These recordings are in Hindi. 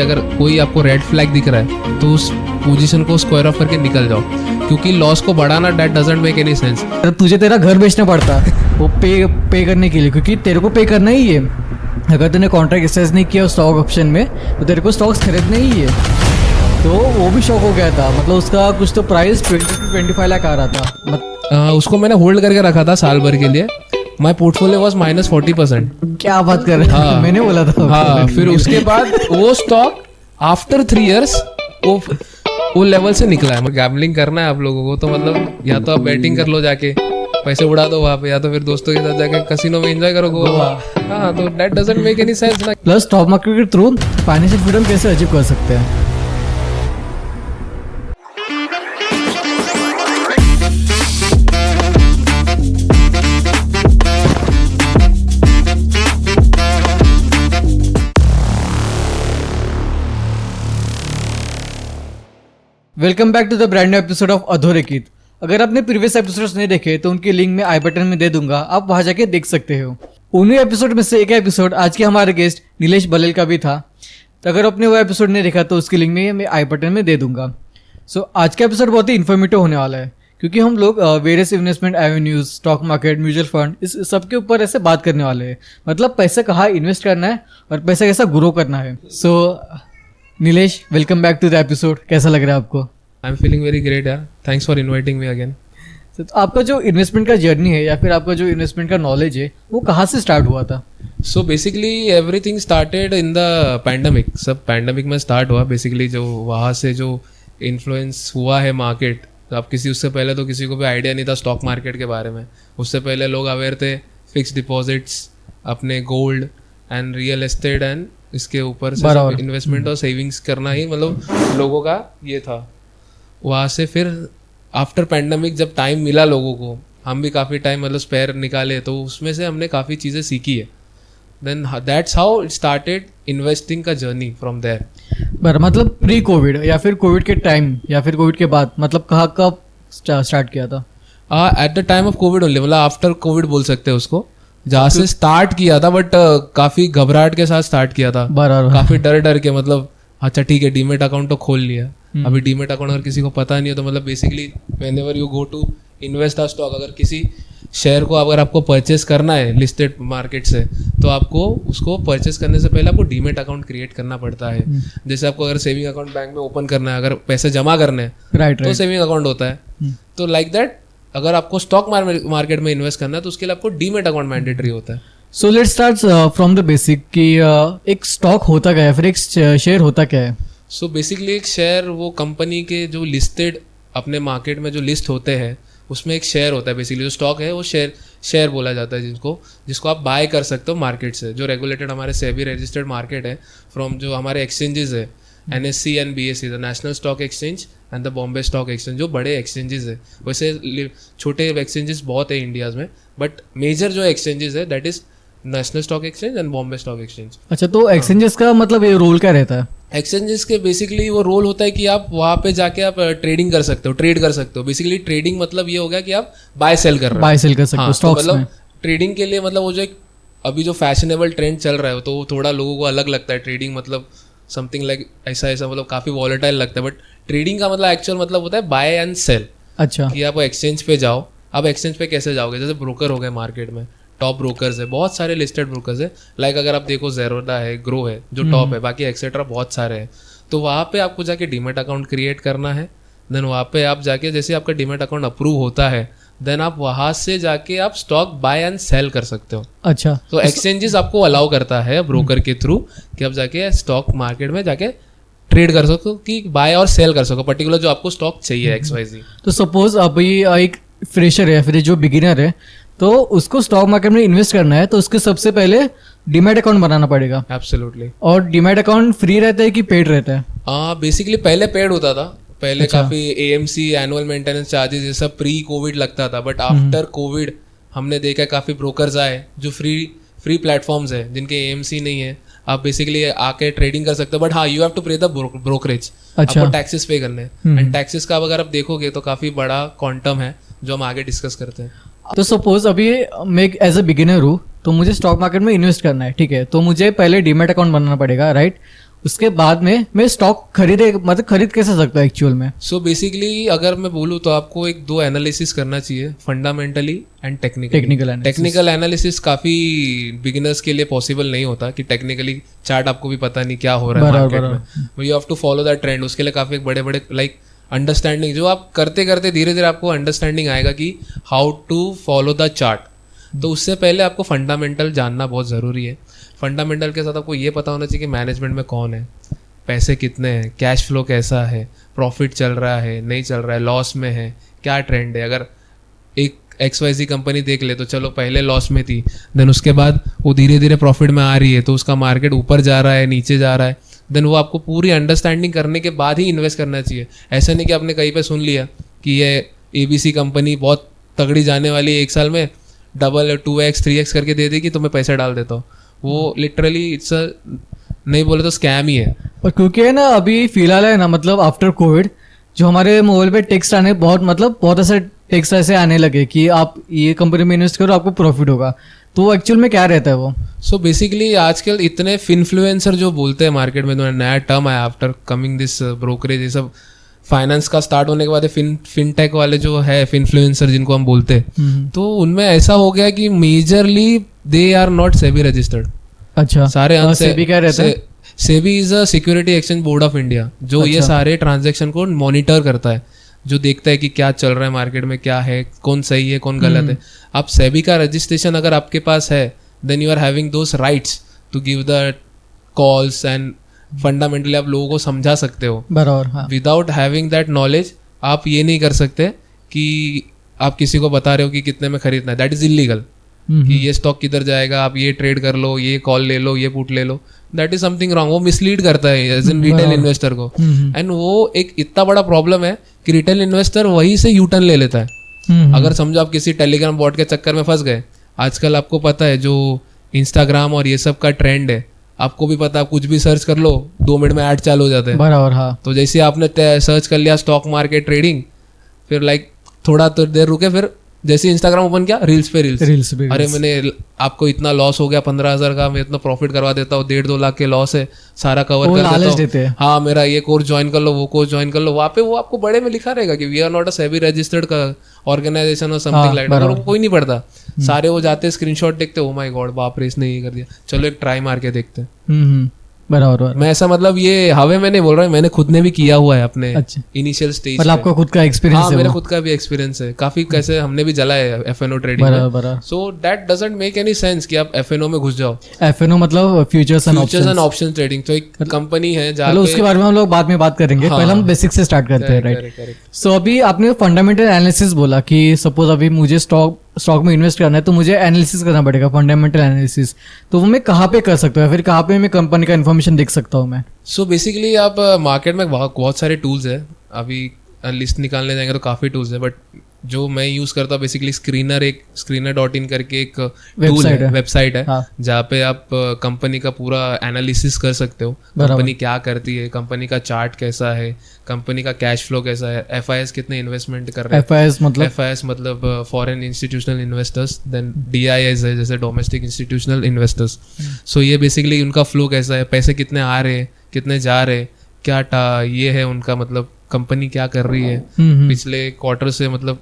अगर कोई आपको रेड फ्लैग दिख रहा है तो उस पोजीशन को स्क्वायर ऑफ करके निकल जाओ, क्योंकि लॉस को बढ़ाना that doesn't make any sense. तुझे तेरा घर बेचना पड़ता वो पे करने के लिए, क्योंकि तेरे को पे करना ही है। अगर तूने कॉन्ट्रैक्ट एक्सरसाइज नहीं किया स्टॉक ऑप्शन में तो तेरे को स्टॉक्स खरीदने ही है। तो वो भी शॉक हो गया था, मतलब उसका कुछ तो प्राइस 20 to 25 लाख आ रहा था। उसको मैंने होल्ड करके रखा था साल भर के लिए। My portfolio was -40%। क्या बात कर रहे हैं? मैंने बोला था। हाँ, फिर उसके बाद वो स्टॉक आफ्टर 3 years वो लेवल से निकला है। गैम्बलिंग करना है आप लोगों को तो मतलब या तो आप बैटिंग कर लो जाके, पैसे उड़ा दो वहाँ पे, या तो फिर दोस्तों के साथ जाके कसिनो में एंजॉय करो गोवा। हाँ, तो that doesn't make any sense ना। प्लस स्टॉक मार्केट के थ्रू फाइनेंशियल फ्रीडम कैसे अचीव कर सकते हैं? Welcome back to the brand new episode of Adhorekhit. अगर आपने प्रीवियस एपिसोड्स नहीं देखे तो उनकी लिंक मैं आई बटन में दे दूंगा, आप वहां जाके देख सकते हो। उन्हीं एपिसोड में से एक एपिसोड आज के हमारे गेस्ट नीलेश बलेल का भी था, तो अगर आपने वो एपिसोड नहीं देखा तो उसकी लिंक में मैं आई बटन में दे दूंगा। सो आज का एपिसोड बहुत ही इन्फॉर्मेटिव होने वाला है, क्योंकि हम लोग various investment avenues, stock market, mutual fund, इस सब के ऊपर ऐसे बात करने वाले हैं। मतलब पैसा कहाँ इन्वेस्ट करना है और पैसा कैसा ग्रो करना है। So Nilesh, welcome back to the episode. कैसा लग रहा है आपको? I am feeling very great यार, thanks for inviting me again. तो आपका जो इन्वेस्टमेंट का जर्नी है या फिर आपका जो इन्वेस्टमेंट का नॉलेज है वो कहाँ से स्टार्ट हुआ था? So basically everything started in the pandemic. सब पैंडमिक में स्टार्ट हुआ बेसिकली। जो वहाँ से जो इन्फ्लुएंस हुआ है मार्केट, तो आप उससे पहले तो किसी को भी आइडिया नहीं था स्टॉक मार्केट के बारे में। उससे पहले लोग अवेयर थे फिक्स डिपॉजिट्स, अपने gold and real estate and इसके ऊपर से इन्वेस्टमेंट और सेविंग्स करना ही मतलब लोगों का ये था। वहाँ से फिर आफ्टर पैंडमिक जब टाइम मिला लोगों को, हम भी काफ़ी टाइम मतलब स्पेयर निकाले, तो उसमें से हमने काफ़ी चीज़ें सीखी है। Then that's how it started investing का जर्नी फ्रॉम देयर। पर मतलब प्री कोविड या फिर कोविड के टाइम या फिर कोविड के बाद, मतलब कब स्टार्ट किया था? At the time of Covid only, मतलब आफ्टर कोविड बोल सकते हैं उसको, जहाँ से स्टार्ट किया था। बट काफ़ी घबराहट के साथ स्टार्ट किया था, काफ़ी डर के। मतलब अच्छा ठीक है, डीमेट अकाउंट तो खोल लिया। अभी डीमेट अकाउंट अगर किसी को पता नहीं हो तो मतलब basically whenever you go to invest a stock, अगर किसी शेयर को अगर आपको परचेस करना है लिस्टेड मार्केट से, तो आपको उसको परचेस करने से पहले आपको डीमेट अकाउंट क्रिएट करना पड़ता है। जैसे आपको अगर सेविंग अकाउंट बैंक में ओपन करना है, अगर पैसे जमा करने हैं तो सेविंग अकाउंट होता है। तो लाइक दैट अगर आपको स्टॉक मार्केट में इन्वेस्ट करना है तो उसके लिए आपको डीमेट अकाउंट मैंडेटरी होता है। So let's start from the basic कि एक स्टॉक होता क्या है, फिर एक शेयर होता क्या है? सो बेसिकली एक शेयर वो कंपनी के जो लिस्टेड अपने मार्केट में जो लिस्ट होते हैं उसमें एक शेयर होता है। बेसिकली जो स्टॉक है वो शेयर बोला जाता है, जिसको आप बाय कर सकते हो मार्केट से। जो रेगुलेटेड हमारे सेबी रजिस्टर्ड मार्केट है, फ्रॉम जो हमारे एक्सचेंजेस है NSE and BSE, the national stock exchange and the Bombay stock exchange, जो बड़े एक्सचेंजेस है। वैसे छोटे एक्सचेंजेस बहुत है इंडिया में, बट मेजर जो एक्सचेंजेस है that is national stock exchange and Bombay stock exchange. अच्छा, तो एक्सचेंजेस का मतलब ये रोल क्या रहता है? एक्सचेंजेस के बेसिकली वो रोल होता है कि आप वहाँ पे जाके आप ट्रेडिंग कर सकते हो, ट्रेड कर सकते हो। बेसिकली ट्रेडिंग मतलब ये हो गया कि आप बाय सेल कर रहे हो, बाय सेल कर सकते हो स्टॉक्स में। मतलब ट्रेडिंग के लिए मतलब वो जो एक अभी जो फैशनेबल ट्रेंड चल रहा है तो वो थोड़ा लोगों को अलग लगता है। ट्रेडिंग मतलब समथिंग लाइक ऐसा मतलब काफ़ी वॉलेटाइल लगता है, बट ट्रेडिंग का मतलब एक्चुअल मतलब होता है बाय एंड सेल। अच्छा, कि आप एक्सचेंज पे जाओ। अब एक्सचेंज पे कैसे जाओगे? जैसे ब्रोकर हो गए मार्केट में, टॉप ब्रोकर्स है, बहुत सारे लिस्टेड ब्रोकर्स है। लाइक अगर आप देखो ज़ेरोधा है, ग्रो है जो टॉप है, बाकी एक्सेट्रा बहुत सारे हैं। तो वहाँ पे आपको जाके डीमेट अकाउंट क्रिएट करना है। देन वहाँ पे आप जाके जैसे आपका डीमेट अकाउंट अप्रूव होता है, देन आप वहाँ से जाके आप स्टॉक बाय एंड सेल कर सकते हो। अच्छा, तो एक्सचेंजेस आपको अलाउ करता है ब्रोकर के थ्रू कि आप जाके स्टॉक मार्केट में जाके ट्रेड कर सको, कि बाय और सेल कर सको पर्टिकुलर जो आपको स्टॉक चाहिए XYZ। तो सपोज अभी एक फ्रेशर है, फिर जो बिगिनर है, तो उसको स्टॉक मार्केट में इन्वेस्ट करना है तो उसके सबसे पहले डीमैट अकाउंट बनाना पड़ेगा। एब्सोल्युटली। और डीमैट अकाउंट फ्री रहता है कि पेड रहता है? बेसिकली पहले पेड होता था। पहले काफी AMC एनुअल मेंटेनेंस चार्जेस ये सब प्री कोविड लगता था, बट आफ्टर कोविड हमने देखा काफी ब्रोकर्स आए जो फ्री प्लेटफॉर्म्स है जिनके AMC नहीं है। आप बेसिकली आके ट्रेडिंग कर सकते हो, बट हाँ you have to pay the brokerage. आपको टैक्सेस पे करने हैं, एंड टैक्सेस का अगर आप देखोगे तो काफी बड़ा क्वांटम है जो हम आगे डिस्कस करते हैं। तो सपोज अभी मैं एज ए बिगिनर हूँ तो मुझे स्टॉक मार्केट में इन्वेस्ट करना है, ठीक है? तो मुझे पहले डीमैट अकाउंट बनाना पड़ेगा, राइट? उसके बाद में मैं स्टॉक खरीद कैसे सकता हूँ एक्चुअल में? सो बेसिकली अगर मैं बोलूँ तो आपको एक दो एनालिसिस करना चाहिए, फंडामेंटली एंड टेक्निकल एनालिसिस काफी बिगिनर्स के लिए पॉसिबल नहीं होता कि टेक्निकली चार्ट आपको भी पता नहीं क्या हो रहा है मार्केट में, you have to follow that trend. उसके लिए काफी बड़े बड़े लाइक अंडरस्टैंडिंग, जो आप करते करते धीरे धीरे आपको अंडरस्टैंडिंग आएगा कि how to follow the chart. तो उससे पहले आपको फंडामेंटल जानना बहुत ज़रूरी है। फंडामेंटल के साथ आपको ये पता होना चाहिए कि मैनेजमेंट में कौन है, पैसे कितने हैं, कैश फ्लो कैसा है, प्रॉफिट चल रहा है नहीं चल रहा है, लॉस में है, क्या ट्रेंड है। अगर एक XYZ कंपनी देख ले तो चलो पहले लॉस में थी, देन उसके बाद वो धीरे धीरे प्रॉफिट में आ रही है, तो उसका मार्केट ऊपर जा रहा है नीचे जा रहा है, देन वो आपको पूरी अंडरस्टैंडिंग करने के बाद ही इन्वेस्ट करना चाहिए। ऐसा नहीं कि आपने कहीं पे सुन लिया कि ये ABC कंपनी बहुत तगड़ी जाने वाली है, एक साल में डबल 2x 3x करके दे देगी तो मैं पैसा डाल देता हूँ। वो लिटरली इट्स नहीं बोले तो स्कैम ही है। और क्योंकि है ना अभी फिलहाल है ना, मतलब आफ्टर कोविड जो हमारे मोबाइल पे टेक्स्ट आने बहुत ऐसे टेक्स्ट ऐसे आने लगे कि आप ये कंपनी में इन्वेस्ट करो आपको प्रॉफिट होगा, तो एक्चुअल में क्या रहता है वो? सो बेसिकली आजकल इतने फिनफ्लुएंसर जो बोलते हैं मार्केट में, तो नया टर्म आया आफ्टर कमिंग दिस ब्रोकरेज, ये सब फाइनेंस का स्टार्ट होने के बाद फिनटेक वाले जो है फिनफ्लुएंसर जिनको हम बोलते हैं, तो उनमें ऐसा हो गया कि majorly they are not SEBI registered. अच्छा, सारे सेबी क्या रहता है? SEBI is a security exchange board of India, जो ये सारे ट्रांजैक्शन को मॉनिटर करता है, जो देखता है कि क्या चल रहा है मार्केट में, क्या है, कौन सही है कौन गलत है। अब सेबी का रजिस्ट्रेशन अगर आपके पास है, then you are having those rights to give the calls and fundamentally आप लोगों को समझा सकते हो। बराबर। विदाउट हैविंग दैट नॉलेज आप ये नहीं कर सकते कि आप किसी को बता रहे हो कि कितने में खरीदना है, दैट इज इलीगल। कि ये स्टॉक किधर जाएगा, आप ये ट्रेड कर लो, ये कॉल ले लो, ये पुट ले लो, दैट इज समथिंग रॉन्ग। वो मिसलीड करता है एज इन रिटेल इन्वेस्टर को, एंड वो एक इतना बड़ा प्रॉब्लम है कि रिटेल इन्वेस्टर वहीं से यूटर्न ले लेता है। अगर समझो आप किसी टेलीग्राम बॉट के चक्कर में फंस गए, आजकल आपको पता है जो इंस्टाग्राम और ये सब का ट्रेंड है, आपको भी पता है, आप कुछ भी सर्च कर लो 2 मिनट में ऐड चालू हो जाते हैं। बराबर, हाँ। तो जैसे आपने सर्च कर लिया स्टॉक मार्केट ट्रेडिंग, फिर लाइक थोड़ा तो देर रुके, फिर जैसे इंस्टाग्राम ओपन किया, रील्स पे अरे मैंने आपको इतना लॉस हो गया 15,000 का, मैं इतना प्रॉफिट करवा देता हूँ, 1.5-2 लाख के लॉस है, सारा कवर कर देता हूँ, हाँ मेरा ये कोर्स ज्वाइन कर लो, वो कोर्स ज्वाइन कर लो। वहाँ पे वो आपको बड़े में लिखा रहेगा कि we are not a SEBI registered का ऑर्गेनाइजेशन और समथिंग लाइक दैट, और कोई नहीं पढ़ता। सारे वो जाते स्क्रीनशॉट देखते, ओ माय गॉड बाप रे इसने ये कर दिया, चलो एक ट्राई मार के देखते हैं। बराबर। मैं ऐसा मतलब ये हवे में नहीं बोल रहा हूँ, मैंने खुद ने भी किया हुआ है अपने इनिशियल स्टेज। मतलब आपका खुद का एक्सपीरियंस है? हाँ, मेरा खुद का भी एक्सपीरियंस है काफी, कैसे हमने भी जला है FNO ट्रेडिंग में। So that doesn't make any sense कि आप FNO में घुस जाओ। FNO मतलब फ्यूचर्स एंड ऑप्शंस ट्रेडिंग, तो एक कंपनी है जहाँ पे उसके बारे में हम लोग बाद में बात करेंगे, पहले हम बेसिक से स्टार्ट करते हैं, राइट? सो अभी आपने फंडामेंटल एनालिसिस बोला कि सपोज अभी मुझे स्टॉक में इन्वेस्ट करना है तो मुझे एनालिसिस करना पड़ेगा, फंडामेंटल एनालिसिस। तो वो मैं कहाँ पे कर सकता हूँ, फिर कहाँ पे मैं कंपनी का इन्फॉर्मेशन देख सकता हूँ मैं? सो बेसिकली आप मार्केट में बहुत सारे टूल्स है, अभी लिस्ट निकालने जाएंगे तो काफ़ी टूल्स है, बट जो मैं यूज़ करता हूँ बेसिकली screener.in करके एक टूल है, वेबसाइट है, हाँ। जहाँ पे आप कंपनी का पूरा एनालिसिस कर सकते हो, कंपनी क्या करती है, कंपनी का चार्ट कैसा है, कंपनी का कैश फ्लो कैसा है, FIS कितने इन्वेस्टमेंट कर रहे हैं। FIS मतलब foreign institutional investors, then DIS है जैसे डोमेस्टिक इंस्टीट्यूशनल इन्वेस्टर्स। सो ये बेसिकली उनका फ्लो कैसा है, पैसे कितने आ रहे हैं, कितने जा रहे हैं, क्या ये है उनका मतलब कंपनी क्या कर रही है पिछले क्वार्टर से, मतलब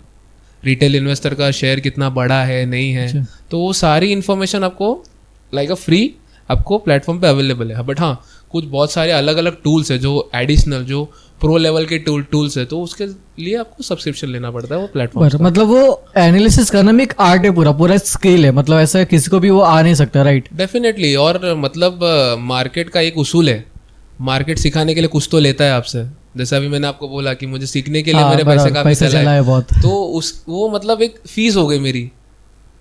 रिटेल इन्वेस्टर का शेयर कितना बड़ा है नहीं है। तो वो सारी इन्फॉर्मेशन आपको लाइक अ फ्री आपको प्लेटफॉर्म पे अवेलेबल है। बट हाँ, कुछ बहुत सारे अलग अलग टूल्स है जो एडिशनल, जो प्रो लेवल के टूल्स है, तो उसके लिए आपको सब्सक्रिप्शन लेना पड़ता है वो प्लेटफॉर्म। मतलब वो एनालिसिस करना में एक आर्ट है, पूरा स्किल है, मतलब ऐसा किसी को भी वो आ नहीं सकता, राइट? डेफिनेटली। और मतलब मार्केट का एक उसूल है, मार्केट सिखाने के लिए कुछ तो लेता है आपसे। जैसे अभी मैंने आपको बोला कि मुझे सीखने के लिए मेरे पैसे काफी चला है बहुत, तो वो मतलब एक फीस हो गई मेरी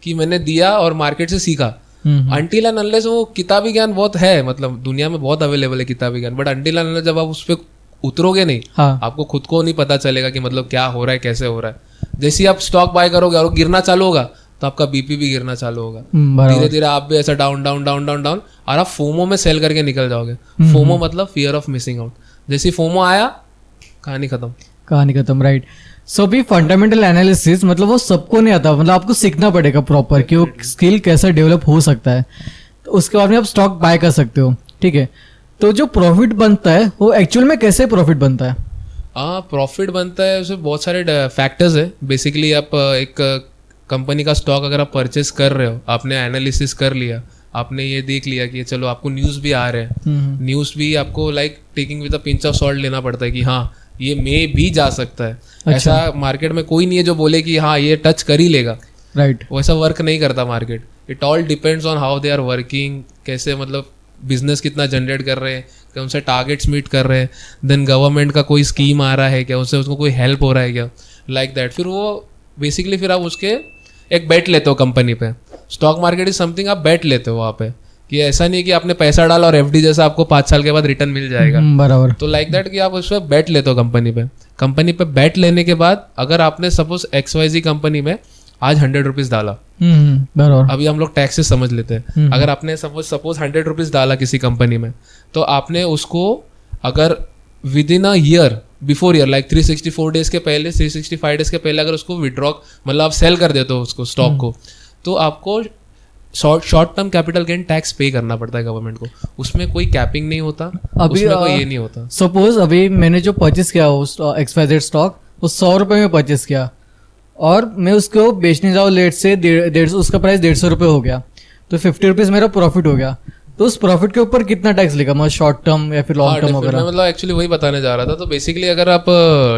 कि मैंने दिया और मार्केट से सीखा। अनटिल एंड अनलेस वो किताबी ज्ञान बहुत है, मतलब दुनिया में बहुत अवेलेबल है किताबी ज्ञान, बट अनटिल एंड अनलेस जब आप उस पर उतरोगे नहीं, आपको खुद को नहीं पता चलेगा कि मतलब क्या हो रहा है, कैसे हो रहा है। जैसे ही आप स्टॉक बाय करोगे और गिरना चालू होगा तो आपका BP भी गिरना चालू होगा, धीरे धीरे आप भी ऐसा down down down down down, और आप फोमो में सेल करके निकल जाओगे। फोमो मतलब फियर ऑफ मिसिंग आउट। जैसे फोमो आया, कहानी खत्म, राइट? सो भी फंडामेंटल एनालिसिस मतलब वो सबको नहीं आता, मतलब आपको सीखना पड़ेगा प्रॉपर कि वो स्किल कैसे डेवलप हो सकता है। तो उसके बाद में आप स्टॉक बाय कर सकते हो, ठीक है? तो जो प्रॉफिट बनता है वो एक्चुअल में कैसे प्रॉफिट बनता है? हाँ, प्रॉफिट बनता है उसमें बहुत सारे फैक्टर्स है। बेसिकली आप एक कंपनी का स्टॉक अगर आप परचेस कर रहे हो, आपने एनालिसिस कर लिया, आपने ये देख लिया कि चलो आपको न्यूज़ भी आ रहे हैं, न्यूज़ भी आपको like taking with a pinch of salt लेना पड़ता है कि हाँ ये मे भी जा सकता है। ऐसा मार्केट में कोई नहीं है जो बोले कि हाँ ये टच कर ही लेगा, राइट। वैसा वर्क नहीं करता market. It all depends on how they are working, कैसे मतलब बिजनेस कितना जनरेट कर रहे हैं, क्या उनसे टारगेट्स मीट कर रहे हैं, देन गवर्नमेंट का कोई स्कीम आ रहा है क्या, उससे उसको कोई हेल्प हो रहा है क्या, लाइक दैट। फिर वो बेसिकली फिर आप उसके एक बेट लेते हो कंपनी पे। स्टॉक मार्केट इज समथिंग आप बेट लेते हो वहाँ पे, कि ऐसा नहीं है कि आपने पैसा डाला और एफडी जैसा आपको 5 साल के बाद रिटर्न मिल जाएगा। बराबर। तो लाइक दैट कि आप उस पर बेट लेते हो कंपनी पे। कंपनी पे बेट लेने के बाद अगर आपने सपोज XYZ कंपनी में आज 100 रुपीज डाला, बराबर। अभी हम लोग टैक्सेस समझ लेते हैं। अगर आपने सपोज 100 रुपीज डाला किसी कंपनी में, तो आपने उसको अगर with in a year, before year like 364 days के पहले, 365 डेज के पहले अगर उसको विड्रॉ मतलब आप सेल कर देते हो उसको स्टॉक को, तो आपको short term capital gain tax पे करना पड़ता है गवर्नमेंट को। उसमें कोई कैपिंग नहीं होता, अभी उसमें कोई ये नहीं होता। सपोज अभी मैंने जो परचेस किया वो XYZ स्टॉक, वो 100 रुपए में परचेस किया और मैं उसको बेचने जाऊँ लेट से 150, उसका प्राइस 150 रुपये हो गया, तो 50 रुपीज मेरा प्रॉफिट हो गया। तो उस प्रॉफिट के ऊपर कितना टैक्स लेगा, मतलब शॉर्ट टर्म या फिर लॉन्ग टर्म वगैरह? मतलब एक्चुअली वही बताने जा रहा था। तो बेसिकली अगर आप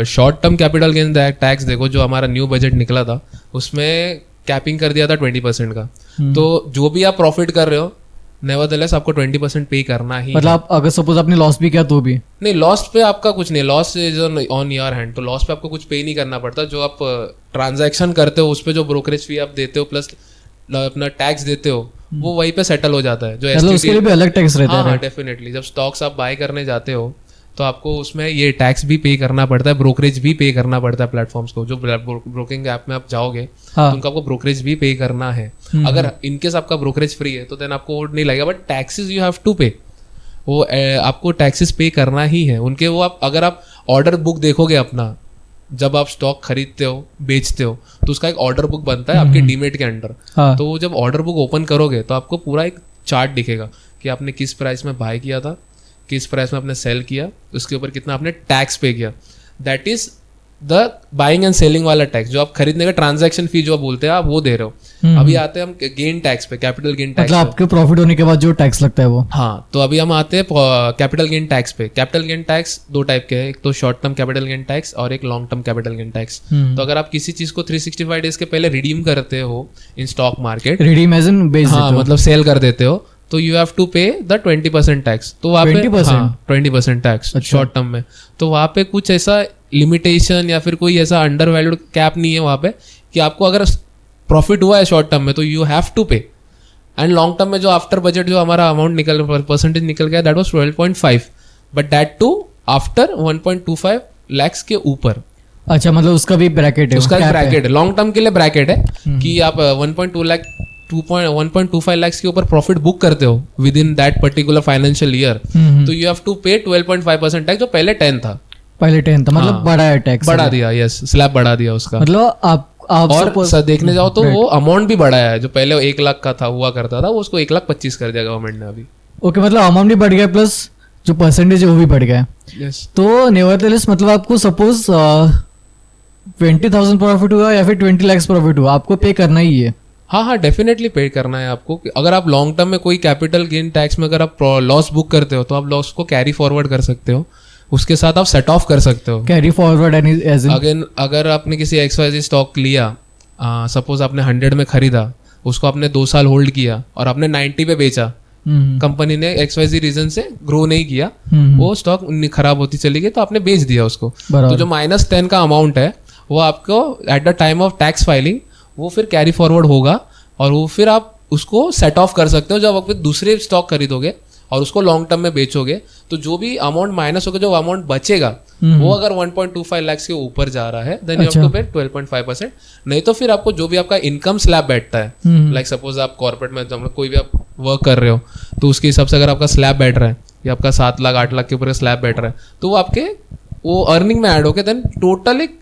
short term capital gain tax देखो, जो हमारा न्यू बजट निकला था उसमें कैपिंग कर दिया था 20% का। तो जो भी आप प्रॉफिट कर रहे हो, नेवरदलेस आपको 20% पे करना ही। मतलब अगर सपोज आपने लॉस भी किया तो भी नहीं, लॉस पे आपका कुछ नहीं, loss is on your hand. तो लॉस पे आपको कुछ पे नहीं करना पड़ता। जो आप ट्रांजैक्शन करते हो उस पे जो ब्रोकरेज फी आप देते हो प्लस अपना टैक्स देते हो, वो वहीं पे सेटल हो जाता है। जो मतलब उसके लिए भी अलग टैक्स रहता है? हाँ, डेफिनेटली। जब स्टॉक्स आप बाय करने जाते हो तो आपको उसमें ये टैक्स भी पे करना पड़ता है, ब्रोकरेज भी पे करना पड़ता है प्लेटफॉर्म्स को। जो ब्रोकिंग ऐप में आप जाओगे तो उनको आपको ब्रोकरेज भी पे करना है। अगर इनकेस आपका ब्रोकरेज फ्री है तो देन आपको नहीं लगेगा, but taxes you have to pay. वो आपको टैक्सेस पे करना ही है उनके। वो आप अगर आप ऑर्डर बुक देखोगे अपना, जब आप स्टॉक खरीदते हो बेचते हो तो उसका एक ऑर्डर बुक बनता है आपके डीमेट के अंडर। तो जब ऑर्डर बुक ओपन करोगे तो आपको पूरा एक चार्ट दिखेगा कि आपने किस प्राइस में बाय किया था, किस प्राइस में आपने सेल किया, उसके ऊपर कितना आपने टैक्स पे किया। That is the buying and selling वाला टैक्स। जो आप खरीदने का ट्रांजैक्शन फी जो आप बोलते हैं, आप वो दे रहे हो। अभी आते हैं हम गेन टैक्स पे, कैपिटल गेन टैक्स। मतलब आपके प्रॉफिट होने के बाद जो टैक्स लगता है वो। हाँ, तो अभी हम आते हैं कैपिटल गेन टैक्स पे। कैपिटल गेन टैक्स 2 टाइप के हैं, एक तो short term capital gain tax और एक long term capital gain tax. तो अगर आप किसी चीज को 365 डेज के पहले रिडीम करते हो in stock market, redeem as in बेच, हाँ मतलब सेल कर देते हो, तो you have to pay the 20% tax. तो वहाँ पे 20% टैक्स शॉर्ट टर्म में। तो वहाँ पे कुछ ऐसा लिमिटेशन या फिर कोई ऐसा अंडर वैल्यूड कैप नहीं है वहाँ पे कि आपको अगर प्रॉफिट हुआ है शॉर्ट टर्म में तो यू हैव टू पे। एंड लॉन्ग टर्म में जो आफ्टर बजट जो हमारा अमाउंट निकल परसेंटेज निकल गया, that was 12.5, but that too after 1.25 lakhs के ऊपर। अच्छा, मतलब उसका भी ब्रैकेट है? उसका ब्रैकेट है, लॉन्ग टर्म के लिए ब्रैकेट है कि आप 1.25 lakhs के ऊपर प्रॉफिट बुक करते हो with in that particular financial year, तो यू हैव टू पे 12.5% टैक्स, जो पहले 10 था। पहले 10 था, मतलब बढ़ा है टैक्स, बढ़ा दिया। यस, स्लैब बढ़ा दिया उसका। मतलब आप और देखने जाओ तो वो अमाउंट भी बढ़ाया है। जो पहले 1 लाख का था हुआ करता था, वो उसको 1,25,000 कर दिया गवर्नमेंट ने अभी। ओके, मतलब अमाउंट भी बढ़ गया प्लस जो परसेंटेज है वो भी बढ़ गया। यस। तो नेवरदलेस मतलब आपको सपोज 20,000 प्रॉफिट हुआ या फिर 20 lakhs प्रॉफिट हुआ, आपको पे करना ही है? हाँ, डेफिनेटली पे करना है आपको। अगर आप लॉन्ग टर्म में कोई कैपिटल गेन टैक्स में अगर आप लॉस बुक करते हो तो आप लॉस को कैरी फॉरवर्ड कर सकते हो, उसके साथ आप सेट ऑफ कर सकते हो। कैरी फॉरवर्ड एज इन अगर आपने किसी XYZ स्टॉक लिया, सपोज आपने 100 में खरीदा, उसको आपने 2 साल होल्ड किया और आपने 90 पे बेचा, कंपनी ने XYZ रीजन से ग्रो नहीं किया, वो स्टॉक खराब होती चली गई, तो आपने बेच दिया उसको। तो जो -10 का अमाउंट है वो आपको at the time of tax filing वो फिर कैरी फॉरवर्ड होगा और वो फिर आप उसको सेट ऑफ कर सकते हो। जब आप दूसरे स्टॉक खरीदोगे और उसको लॉन्ग टर्म में बेचोगे तो जो भी अमाउंट माइनस होगा, जो अमाउंट बचेगा वो अगर 1.25 lakhs के ऊपर जा रहा है, देन यू हैव टू पे 12.5%। नहीं तो फिर आपको जो भी आपका इनकम स्लैब बैठता है, लाइक सपोज आप कॉर्पोरेट में कोई भी आप वर्क कर रहे हो तो उसके हिसाब से अगर आपका स्लैब बैठ रहा है या आपका 7 लाख 8 लाख के ऊपर स्लैब बैठ रहा है, तो वो आपके वो अर्निंग में ऐड होके देन टोटल एक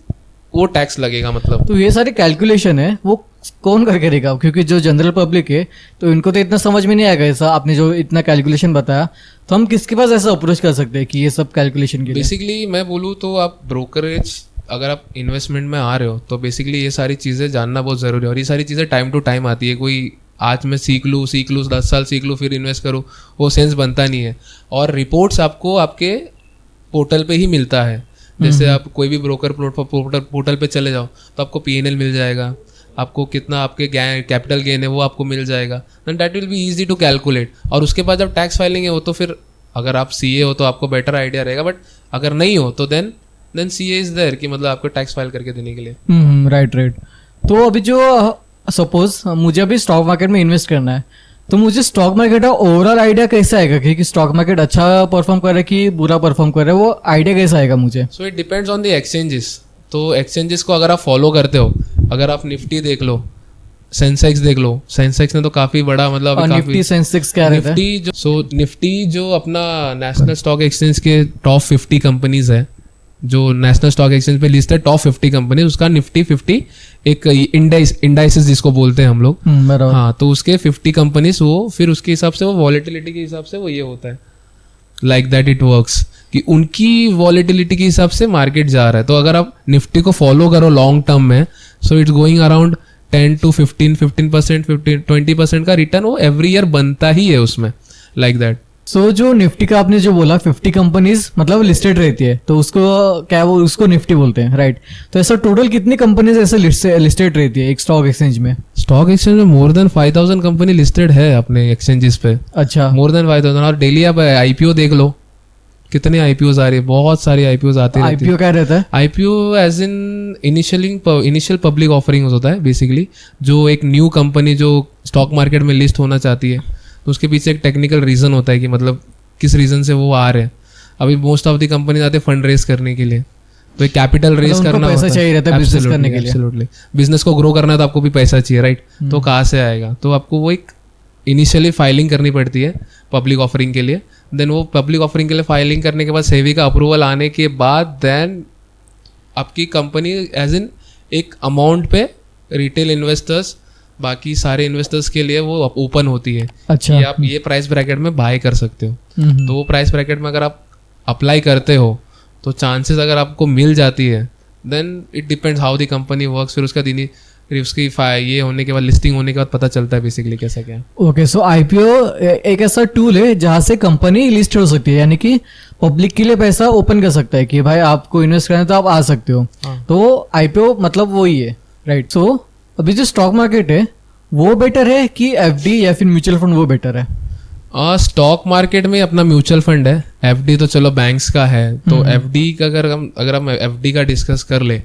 वो टैक्स लगेगा मतलब। तो ये सारी कैलकुलेशन है वो कौन करके देगा, क्योंकि जो जनरल पब्लिक है तो इनको तो इतना समझ में नहीं आएगा ऐसा, आपने जो इतना कैलकुलेशन बताया, तो हम किसके पास ऐसा अप्रोच कर सकते हैं कि ये सब कैलकुलेशन के लिए? बेसिकली मैं बोलूँ तो आप ब्रोकरेज, अगर आप इन्वेस्टमेंट में आ रहे हो तो बेसिकली ये सारी चीज़ें जानना बहुत ज़रूरी है। और ये सारी चीज़ें टाइम टू टाइम आती है, कोई आज मैं सीख लूँ 10 साल सीख लूँ फिर इन्वेस्ट करूँ, वो सेंस बनता नहीं है। और रिपोर्ट्स आपको आपके पोर्टल पे ही मिलता है। जैसे आप कोई भी ब्रोकर पोर्टल पे चले जाओ तो आपको P&L मिल जाएगा, आपको कितना आपके कैपिटल गेन है वो आपको मिल जाएगा, and that will be easy to calculate. और उसके बाद जब टैक्स फाइलिंग है वो तो फिर अगर आप CA हो तो आपको बेटर आइडिया रहेगा, बट अगर नहीं हो तो देन CA इज देयर कि मतलब आपको टैक्स फाइल करके देने के लिए। राइट। तो अभी जो सपोज मुझे अभी स्टॉक मार्केट में इन्वेस्ट करना है, तो मुझे स्टॉक मार्केट का ओवरऑल आइडिया कैसे आएगा कि स्टॉक मार्केट अच्छा परफॉर्म कर रहा है कि बुरा परफॉर्म कर रहा है, वो आइडिया कैसे आएगा मुझे? So it depends on the exchanges. तो एक्सचेंजेस को अगर आप फॉलो करते हो, अगर आप निफ्टी देख लो, सेंसेक्स देख लो, सेंसेक्स ने तो काफी बड़ा मतलब निफ्टी सेंसेक्स क्या रहता है? निफ्टी जो अपना नेशनल स्टॉक एक्सचेंज के टॉप 50 कंपनीज है, जो नेशनल स्टॉक एक्सचेंज पे लिस्ट है टॉप 50 कंपनी, उसका निफ्टी 50 एक इंडाइसेस जिसको बोलते हैं हम लोग। हाँ, तो उसके 50 कंपनीज वो फिर उसके हिसाब से वो वॉलेटिलिटी के हिसाब से वो ये होता है, लाइक दैट इट वर्क्स, कि उनकी वॉलेटिलिटी के हिसाब से मार्केट जा रहा है। तो अगर आप निफ्टी को फॉलो करो लॉन्ग टर्म में, so it's going around 10 to 15% 20% का रिटर्न वो एवरी ईयर बनता ही है उसमें, लाइक दैट। सो जो निफ्टी का आपने जो बोला 50 कंपनीज मतलब लिस्टेड रहती है, तो उसको क्या वो उसको निफ्टी बोलते हैं, राइट? तो ऐसा टोटल कितनी कंपनीज ऐसे लिस्टेड रहती है एक स्टॉक एक्सचेंज में? स्टॉक एक्सचेंज में मोर देन 5000 कंपनी लिस्टेड है अपने एक्सचेंजेस पे। अच्छा, मोर देन 5000। और डेली आप IPO देख लो, कितने IPOs आ रही है, बहुत सारी IPOs आती है। IPO क्या रहता है? IPO as in initial public offering होता है बेसिकली। जो एक न्यू कंपनी जो स्टॉक मार्केट में लिस्ट होना चाहती है, तो उसके पीछे एक टेक्निकल रीजन होता है कि मतलब किस रीजन से वो आ रहे हैं। अभी मोस्ट ऑफ द कंपनी आते हैं फंड रेज करने के लिए, तो एक कैपिटल रेज करना पैसा चाहिए रहता है बिजनेस करने के लिए। एब्सोल्युटली, बिजनेस को ग्रो करना है तो आपको भी पैसा चाहिए, राइट? तो कहाँ से आएगा? तो आपको वो एक इनिशियली फाइलिंग करनी पड़ती है पब्लिक ऑफरिंग के लिए। देन वो पब्लिक ऑफरिंग के लिए फाइलिंग करने के बाद सेबी का अप्रूवल आने के बाद देन आपकी कंपनी एज इन एक अमाउंट पे रिटेल इन्वेस्टर्स, बाकी सारे इन्वेस्टर्स के लिए वो ओपन होती है। अच्छा, कि आप ये प्राइस ब्रैकेट में बाय कर सकते हो। तो वो प्राइस ब्रैकेट में अगर आप अप्लाई करते हो तो चांसेस अगर आपको मिल जाती है, then it depends how the company works. फिर उसका दिन उसकी ये होने के बाद, लिस्टिंग होने के बाद पता चलता है बेसिकली कैसा क्या। ओके, सो IPO एक ऐसा टूल है जहां से कंपनी लिस्ट हो सकती है, यानी कि पब्लिक के लिए पैसा ओपन कर सकता है कि भाई आपको इन्वेस्ट करना है तो आप आ सकते हो। तो IPO मतलब वही है, राइट? सो अभी जो स्टॉक मार्केट है वो बेटर है कि FD या फिर म्यूचुअल फंड वो बेटर है? स्टॉक मार्केट में अपना म्यूचुअल फंड है, FD तो चलो बैंक्स का है। तो FD का अगर हम FD का डिस्कस कर ले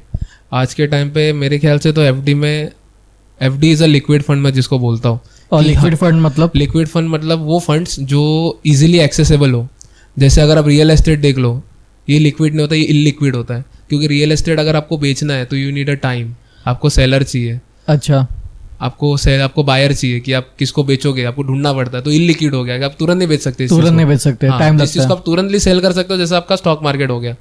आज के टाइम पे, मेरे ख्याल से तो FD is a liquid fund मैं जिसको बोलता हूँ। और लिक्विड फंड मतलब? लिक्विड फंड मतलब वो फंड्स जो इजीली एक्सेसिबल हो। जैसे अगर आप रियल एस्टेट देख लो, ये लिक्विड नहीं होता, ये इलिक्विड होता है। क्योंकि रियल एस्टेट अगर आपको बेचना है तो यू नीड अ टाइम, आपको सेलर चाहिए। अच्छा, आपको बायर चाहिए कि आप किसको बेचोगे, आपको ढूंढना पड़ता है। तो इलिक्विड हो गया कि आप तुरंत नहीं बेच सकते, तुरंत नहीं बेच सकते, टाइम लगता है। इस चीज को आप तुरंत सेल कर सकते हो, जैसे आपका स्टॉक मार्केट हो गया।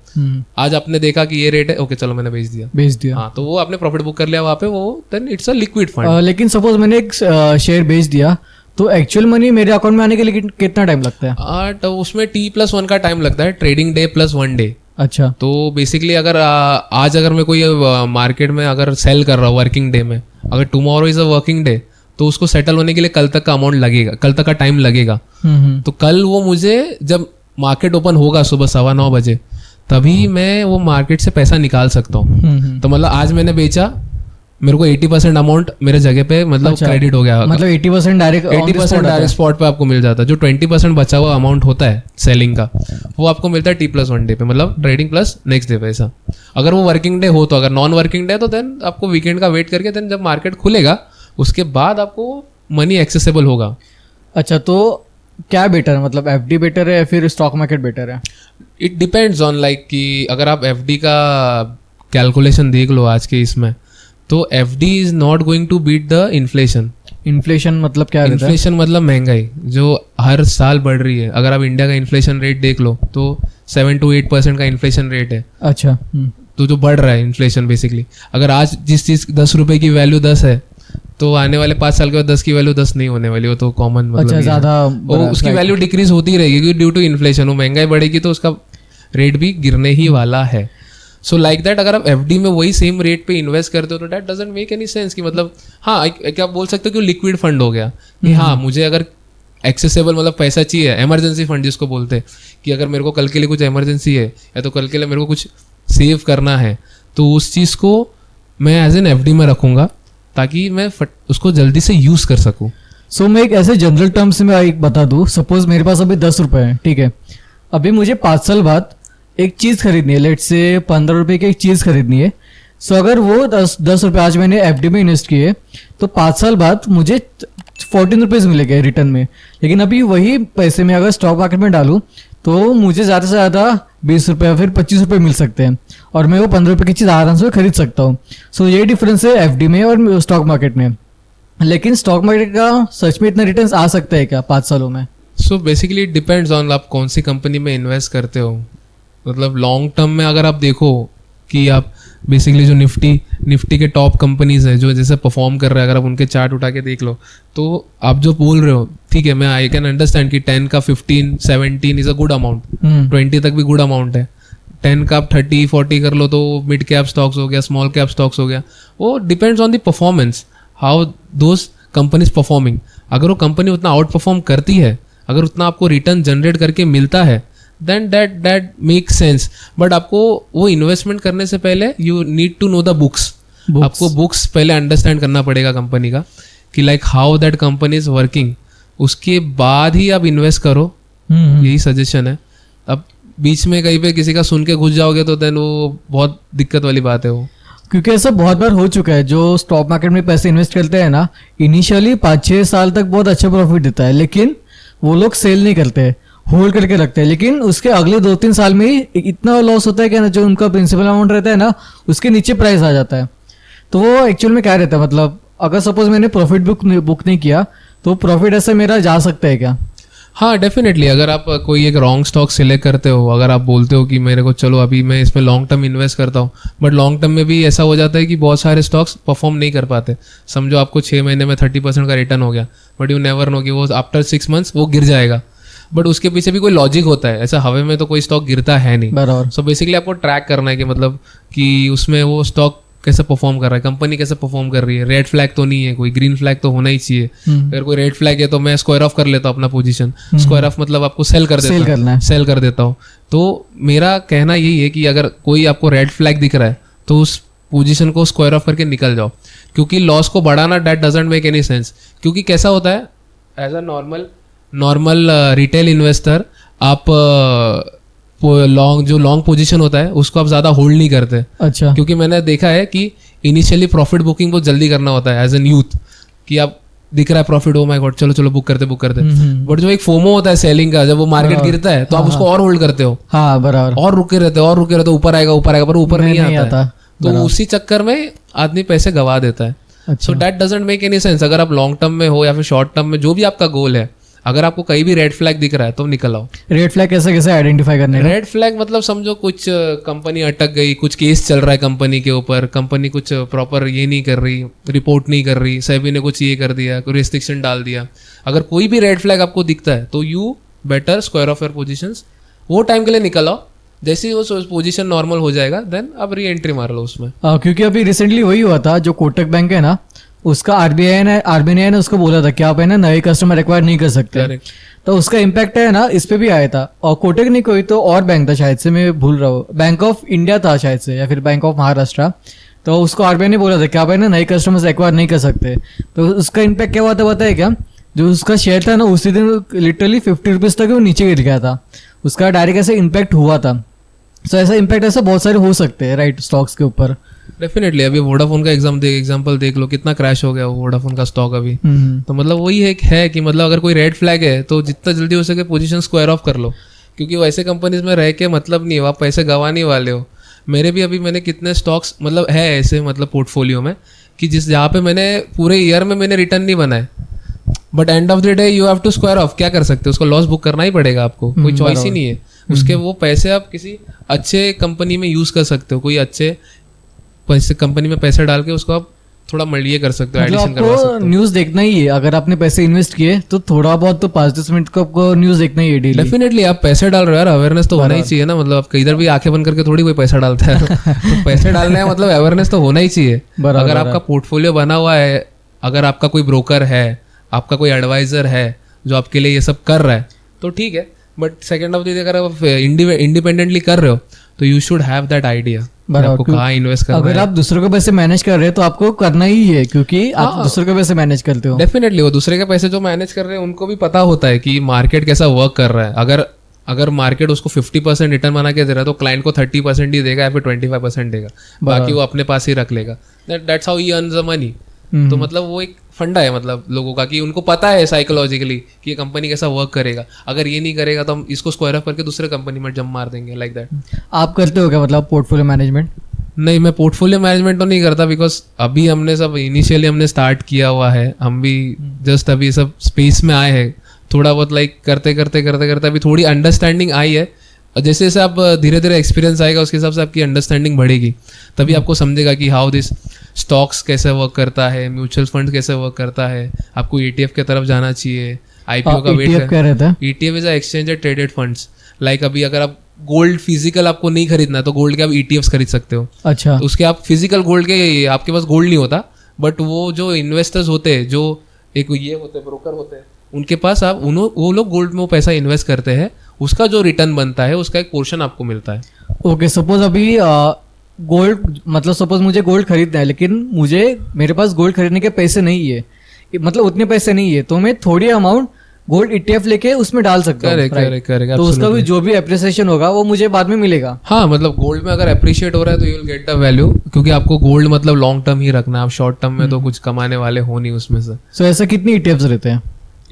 आज आपने देखा कि ये रेट है, ओके चलो मैंने बेच दिया। हाँ, तो वो आपने प्रॉफिट बुक कर लिया वहाँ पे, वो then it's a liquid fund. लेकिन सपोज मैंने एक शेयर बेच दिया तो एक्चुअल मनी मेरे अकाउंट में आने के लिए कितना टाइम लगता है? तो उसमें T+1 का टाइम लगता है, ट्रेडिंग डे प्लस 1 डे। अच्छा, तो बेसिकली अगर आज अगर मैं कोई मार्केट में अगर सेल कर रहा हूँ वर्किंग डे में, अगर tomorrow is a working day, तो उसको सेटल होने के लिए कल तक का अमाउंट लगेगा, कल तक का टाइम लगेगा। तो कल वो मुझे जब मार्केट ओपन होगा सुबह 9:15 बजे, तभी मैं वो मार्केट से पैसा निकाल सकता हूँ। तो मतलब आज मैंने बेचा, मेरे को 80% अमाउंट मेरे जगह पे मतलब क्रेडिट हो गया। मतलब 80% डायरेक्ट स्पॉट पे आपको मिल जाता है। जो 20% बचा हुआ अमाउंट होता है सेलिंग का, वो आपको मिलता है T+1 डे पे, मतलब ट्रेडिंग प्लस नेक्स्ट डे पे। ऐसा अगर वो वर्किंग डे हो तो, अगर नॉन वर्किंग डे तो देन आपको वीकेंड का वेट करके देन जब मार्केट खुलेगा उसके बाद आपको मनी एक्सेसिबल होगा। अच्छा, तो क्या बेटर है, मतलब FD बेटर है या फिर स्टॉक मार्केट बेटर है? इट डिपेंड्स ऑन लाइक कि अगर आप FD का कैलकुलेशन देख लो आज के इसमें, तो FD is not going to beat the inflation. Inflation मतलब क्या रहता है? इन्फ्लेशन मतलब महंगाई जो हर साल बढ़ रही है. अगर आप इंडिया का इन्फ्लेशन रेट देख लो तो 7 to 8% का इन्फ्लेशन रेट है. अच्छा. तो जो बढ़ रहा है इन्फ्लेशन बेसिकली, अगर आज जिस चीज 10 रुपए की वैल्यू 10 है तो आने वाले 5 साल के बाद 10 की वैल्यू 10 नहीं होने वाली. वो तो कॉमन मतलब अच्छा, ज्यादा उसकी वैल्यू डिक्रीज होती रहेगी ड्यू टू इन्फ्लेशन. वो महंगाई बढ़ेगी तो उसका रेट भी गिरने ही वाला है. सो लाइक दैट अगर आप एफडी में वही सेम रेट पे इन्वेस्ट करते हो तो that doesn't make any sense. कि मतलब हाँ क्या बोल सकते हो कि लिक्विड फंड हो गया कि हाँ मुझे अगर एक्सेसिबल मतलब पैसा चाहिए, इमरजेंसी फंड जिसको बोलते हैं कि अगर मेरे को कल के लिए कुछ इमरजेंसी है या तो कल के लिए मेरे को कुछ सेव करना है तो उस चीज़ को मैं एज एन एफडी में रखूंगा ताकि मैं उसको जल्दी से यूज कर सकूं. सो मैं एक ऐसे जनरल टर्म्स में एक बता दूं. सपोज मेरे पास अभी 10 रुपए है, ठीक है. अभी मुझे 5 साल बाद एक चीज खरीदनी है, लेट से 15 रुपए की एक चीज खरीदनी है. सो अगर वो 10 रुपए आज मैंने एफडी में इन्वेस्ट किए तो 5 साल बाद मुझे 14 रुपीज मिलेंगे रिटर्न में. लेकिन अभी वही पैसे में अगर स्टॉक मार्केट में डालूं तो मुझे ज्यादा से ज्यादा 20 रुपए या फिर 25 रुपए मिल सकते हैं और मैं वो 15 रुपए की चीज आराम से खरीद सकता हूँ. सो ये डिफरेंस है एफडी में और स्टॉक मार्केट में. लेकिन स्टॉक मार्केट का सच में इतना रिटर्न आ सकता है क्या 5 सालों में? So basically it depends on आप कौन सी कंपनी में इन्वेस्ट करते हो. मतलब लॉन्ग टर्म में अगर आप देखो कि आप बेसिकली जो निफ्टी के टॉप कंपनीज है जो जैसे परफॉर्म कर रहे हैं, अगर आप उनके चार्ट उठा के देख लो तो आप जो बोल रहे हो ठीक है, मैं आई कैन अंडरस्टैंड कि 10 का 15 17 इज अ गुड अमाउंट, 20 तक भी गुड अमाउंट है. 10 का आप 30-40 कर लो तो मिड कैप स्टॉक्स हो गया, स्मॉल कैप स्टॉक्स हो गया. वो depends on the performance, how those companies performing. अगर वो कंपनी उतना आउट परफॉर्म करती है, अगर उतना आपको रिटर्न जनरेट करके मिलता है then that make sense. But आपको वो इन्वेस्टमेंट करने से पहले you need to know the books. आपको बुक्स पहले अंडरस्टैंड करना पड़ेगा कंपनी का कि like how that company is working. उसके बाद ही आप इन्वेस्ट करो. यही सजेशन है. अब बीच में कहीं पे किसी का सुन के घुस जाओगे तो देन वो बहुत दिक्कत वाली बात है. वो क्योंकि ऐसा बहुत बार हो चुका है, जो स्टॉक मार्केट में पैसे इन्वेस्ट करते हैं ना, इनिशियली 5-6 साल तक बहुत अच्छा प्रॉफिट देता है, लेकिन वो लोग सेल नहीं करते, होल्ड करके रखते हैं. लेकिन उसके अगले 2-3 साल में ही इतना लॉस होता है कि ना, जो उनका प्रिंसिपल अमाउंट रहता है ना उसके नीचे प्राइस आ जाता है. तो वो एक्चुअल में क्या रहता है, मतलब अगर सपोज मैंने प्रॉफिट बुक नहीं किया तो प्रॉफिट ऐसे मेरा जा सकता है क्या? हाँ डेफिनेटली. अगर आप कोई एक रॉन्ग स्टॉक सिलेक्ट करते हो, अगर आप बोलते हो कि मेरे को चलो अभी मैं इसमें लॉन्ग टर्म इन्वेस्ट करता हूँ, बट लॉन्ग टर्म में भी ऐसा हो जाता है कि बहुत सारे स्टॉक्स परफॉर्म नहीं कर पाते. समझो आपको 6 महीने में 30% का रिटर्न हो गया, बट यू नेवर नो कि वो आफ्टर 6 months वो गिर जाएगा. बट उसके पीछे भी कोई लॉजिक होता है. ऐसा हवा में तो कोई स्टॉक गिरता है नहीं. बराबर. सो बेसिकली आपको ट्रैक करना है कि मतलब कि उसमें वो स्टॉक कैसे परफॉर्म कर रहा है, कंपनी कैसे परफॉर्म कर रही है. रेड फ्लैग तो नहीं है, कोई ग्रीन फ्लैग तो होना ही चाहिए. अगर कोई रेड फ्लैग है तो मैं स्क्वायर ऑफ कर लेता हूँ अपना पोजीशन. स्क्वायर ऑफ मतलब आपको सेल कर देता हूँ. तो मेरा कहना यही है कि अगर कोई आपको रेड फ्लैग दिख रहा है तो उस पोजीशन को स्क्वायर ऑफ करके निकल जाओ, क्योंकि लॉस को बढ़ाना that doesn't make any sense. क्योंकि कैसा होता है, as a normal retail investor आप लॉन्ग पोजीशन होता है उसको आप ज्यादा होल्ड नहीं करते. अच्छा. क्योंकि मैंने देखा है कि इनिशियली प्रॉफिट बुकिंग बहुत जल्दी करना होता है एज एन यूथ, कि आप दिख रहा है प्रॉफिट, ओ माय गॉड चलो बुक करते. बट जो एक फोमो होता है सेलिंग का, जब वो मार्केट गिरता है तो आप उसको और होल्ड करते हो. हाँ बराबर. और रुके रहते हो, ऊपर आएगा पर ऊपर नहीं आता. तो उसी चक्कर में आदमी पैसे गवा देता है. So that doesn't make any sense. अगर आप लॉन्ग टर्म में हो या फिर शॉर्ट टर्म में, जो भी आपका गोल है, अगर आपको कहीं भी रेड फ्लैग दिख रहा है तो निकल आओ. रेड फ्लैग कैसे आइडेंटिफाई करने? रेड फ्लैग मतलब समझो कुछ कंपनी अटक गई, कुछ केस चल रहा है कंपनी के ऊपर, कंपनी कुछ प्रॉपर ये नहीं कर रही, रिपोर्ट नहीं कर रही, सेबी ने कुछ ये कर दिया, कोई रिस्ट्रिक्शन डाल दिया. अगर कोई भी रेड फ्लैग आपको दिखता है तो you better square of your positions. वो टाइम के लिए निकल आओ. जैसे ही वो पोजीशन नॉर्मल हो जाएगा देन आप री एंट्री मार लो उसमें. क्योंकि अभी रिसेंटली वही हुआ था, जो कोटक बैंक है ना, उसका आरबीआई ने उसको बोला था कि आप है ना नए कस्टमर एक्वायर नहीं कर सकते. तो उसका इम्पैक्ट है ना इस पे भी आया था. और कोटक नहीं, कोई तो और बैंक था शायद से, मैं भूल रहा हूँ, बैंक ऑफ इंडिया था शायद से, या फिर बैंक ऑफ महाराष्ट्र. तो उसको आरबीआई ने बोला था कि आप है ना नए कस्टमर्स एक्वायर नहीं कर सकते. तो उसका इम्पैक्ट क्या हुआ था बताया क्या? जो उसका शेयर था ना उसी दिन लिटरली 50 रुपीज तक वो नीचे गिर गया था. उसका डायरेक्ट ऐसे इम्पैक्ट हुआ था. सो ऐसा इम्पैक्ट ऐसा बहुत सारे हो सकते हैं राइट स्टॉक्स के ऊपर. डेफिनेटली. अभी वोडाफोन का एग्जांपल देख लो, कितना क्रैश हो गया वोडाफोन का स्टॉक अभी. तो मतलब वही है कि मतलब अगर कोई रेड फ्लैग है तो जितना जल्दी हो सके पोजीशन स्क्वायर ऑफ कर लो, क्योंकि वैसे कंपनीज में रह के मतलब नहीं है, आप पैसे गंवाने वाले हो. मैंने कितने स्टॉक्स मतलब है ऐसे मतलब पोर्टफोलियो में कि जिस जहाँ पे मैंने पूरे ईयर में मैंने रिटर्न नहीं बनाए, but end of the day you have to square off, क्या कर सकते हो, उसको लॉस बुक करना ही पड़ेगा आपको, कोई चॉइस ही नहीं है उसके। वो पैसे आप किसी अच्छे कंपनी में यूज कर सकते हो, कोई अच्छे कंपनी में पैसे डाल के उसको आप थोड़ा ये कर सकते हो, एडिशन करवा सकते हो। न्यूज देखना ही है, अगर आपने पैसे इन्वेस्ट किए तो थोड़ा बहुत तो 5-10 मिनट को आपको न्यूज देखना ही है डेली। डेफिनेटली आप पैसे डाल रहे हो यार, अवेयरनेस तो होना ही चाहिए ना, मतलब आप इधर भी आंखें बंद करके थोड़ी कोई पैसा डालता है तो पैसे डालने है मतलब अवेयरनेस तो होना ही चाहिए। अगर आपका पोर्टफोलियो बना हुआ है, अगर आपका कोई ब्रोकर है, आपका कोई एडवाइजर है जो आपके लिए ये सब कर रहा है तो ठीक है, but second of the day अगर आप इंडिपेंडेंटली कर रहे हो तो you should have that idea आपको कहाँ इन्वेस्ट करना है। अगर आप दूसरों के पैसे मैनेज कर रहे हैं तो आपको करना ही है, क्योंकि आप दूसरों के पैसे मैनेज करते हो। डेफिनेटली वो दूसरे के पैसे जो मैनेज कर रहे हैं उनको भी पता होता है कि मार्केट कैसा वर्क कर रहा है। अगर मार्केट उसको 50% रिटर्न बना के दे रहा है तो क्लाइंट को 30% ही देगा या फिर 25% देगा, बाकी वो अपने पास ही रख लेगा। That's how he earns the money. तो मतलब वो एक फंडा है मतलब लोगों का कि उनको पता है साइकोलॉजिकली कि ये कंपनी कैसा वर्क करेगा, अगर ये नहीं करेगा तो हम इसको स्क्वायर अप करके दूसरे कंपनी में जंप मार देंगे, लाइक दैट। आप करते हो क्या मतलब पोर्टफोलियो मैनेजमेंट? नहीं, मैं पोर्टफोलियो मैनेजमेंट तो नहीं करता, बिकॉज अभी हमने सब इनिशियली हमने स्टार्ट किया हुआ है, हम भी जस्ट अभी सब स्पेस में आए हैं, थोड़ा बहुत लाइक करते करते अभी थोड़ी अंडरस्टैंडिंग आई है। जैसे जैसे आप धीरे धीरे एक्सपीरियंस आएगा उसके हिसाब से आपकी अंडरस्टैंडिंग बढ़ेगी, तभी आपको समझेगा कि हाउ दिस स्टॉक्स कैसे वर्क करता है, म्यूचुअल फंड कैसे वर्क करता है, आपको ETF के तरफ जाना चाहिए, IPO का वेट क्या रहता है? ETF is exchange traded funds. Like अभी अगर आप गोल्ड फिजिकल आपको नहीं खरीदना है तो गोल्ड के आप ETFs खरीद सकते हो। अच्छा। तो उसके आप फिजिकल गोल्ड के आपके पास गोल्ड नहीं होता, बट वो जो इन्वेस्टर्स होते हैं, जो एक ये होते हैं ब्रोकर होते हैं, उनके पास आप वो लोग गोल्ड में वो पैसा इन्वेस्ट करते हैं, उसका जो रिटर्न बनता है उसका एक पोर्शन आपको मिलता है। ओके, सपोज अभी गोल्ड मतलब सपोज मुझे गोल्ड खरीदना है, लेकिन मेरे पास गोल्ड खरीदने के पैसे नहीं है, मतलब उतने पैसे नहीं है, तो मैं थोड़ी अमाउंट गोल्ड ETF लेके उसमें डाल सकता हूँ। करेक्ट। तो उसका भी जो भी एप्रिसिएशन होगा वो मुझे बाद में मिलेगा। हाँ, मतलब गोल्ड में अगर अप्रिशिएट हो रहा है तो you will get the value, क्योंकि आपको गोल्ड मतलब लॉन्ग टर्म ही रखना है, आप शॉर्ट टर्म में तो कुछ कमाने वाले हो नहीं उसमें से। सो ऐसा कितनी ETFs रहते हैं?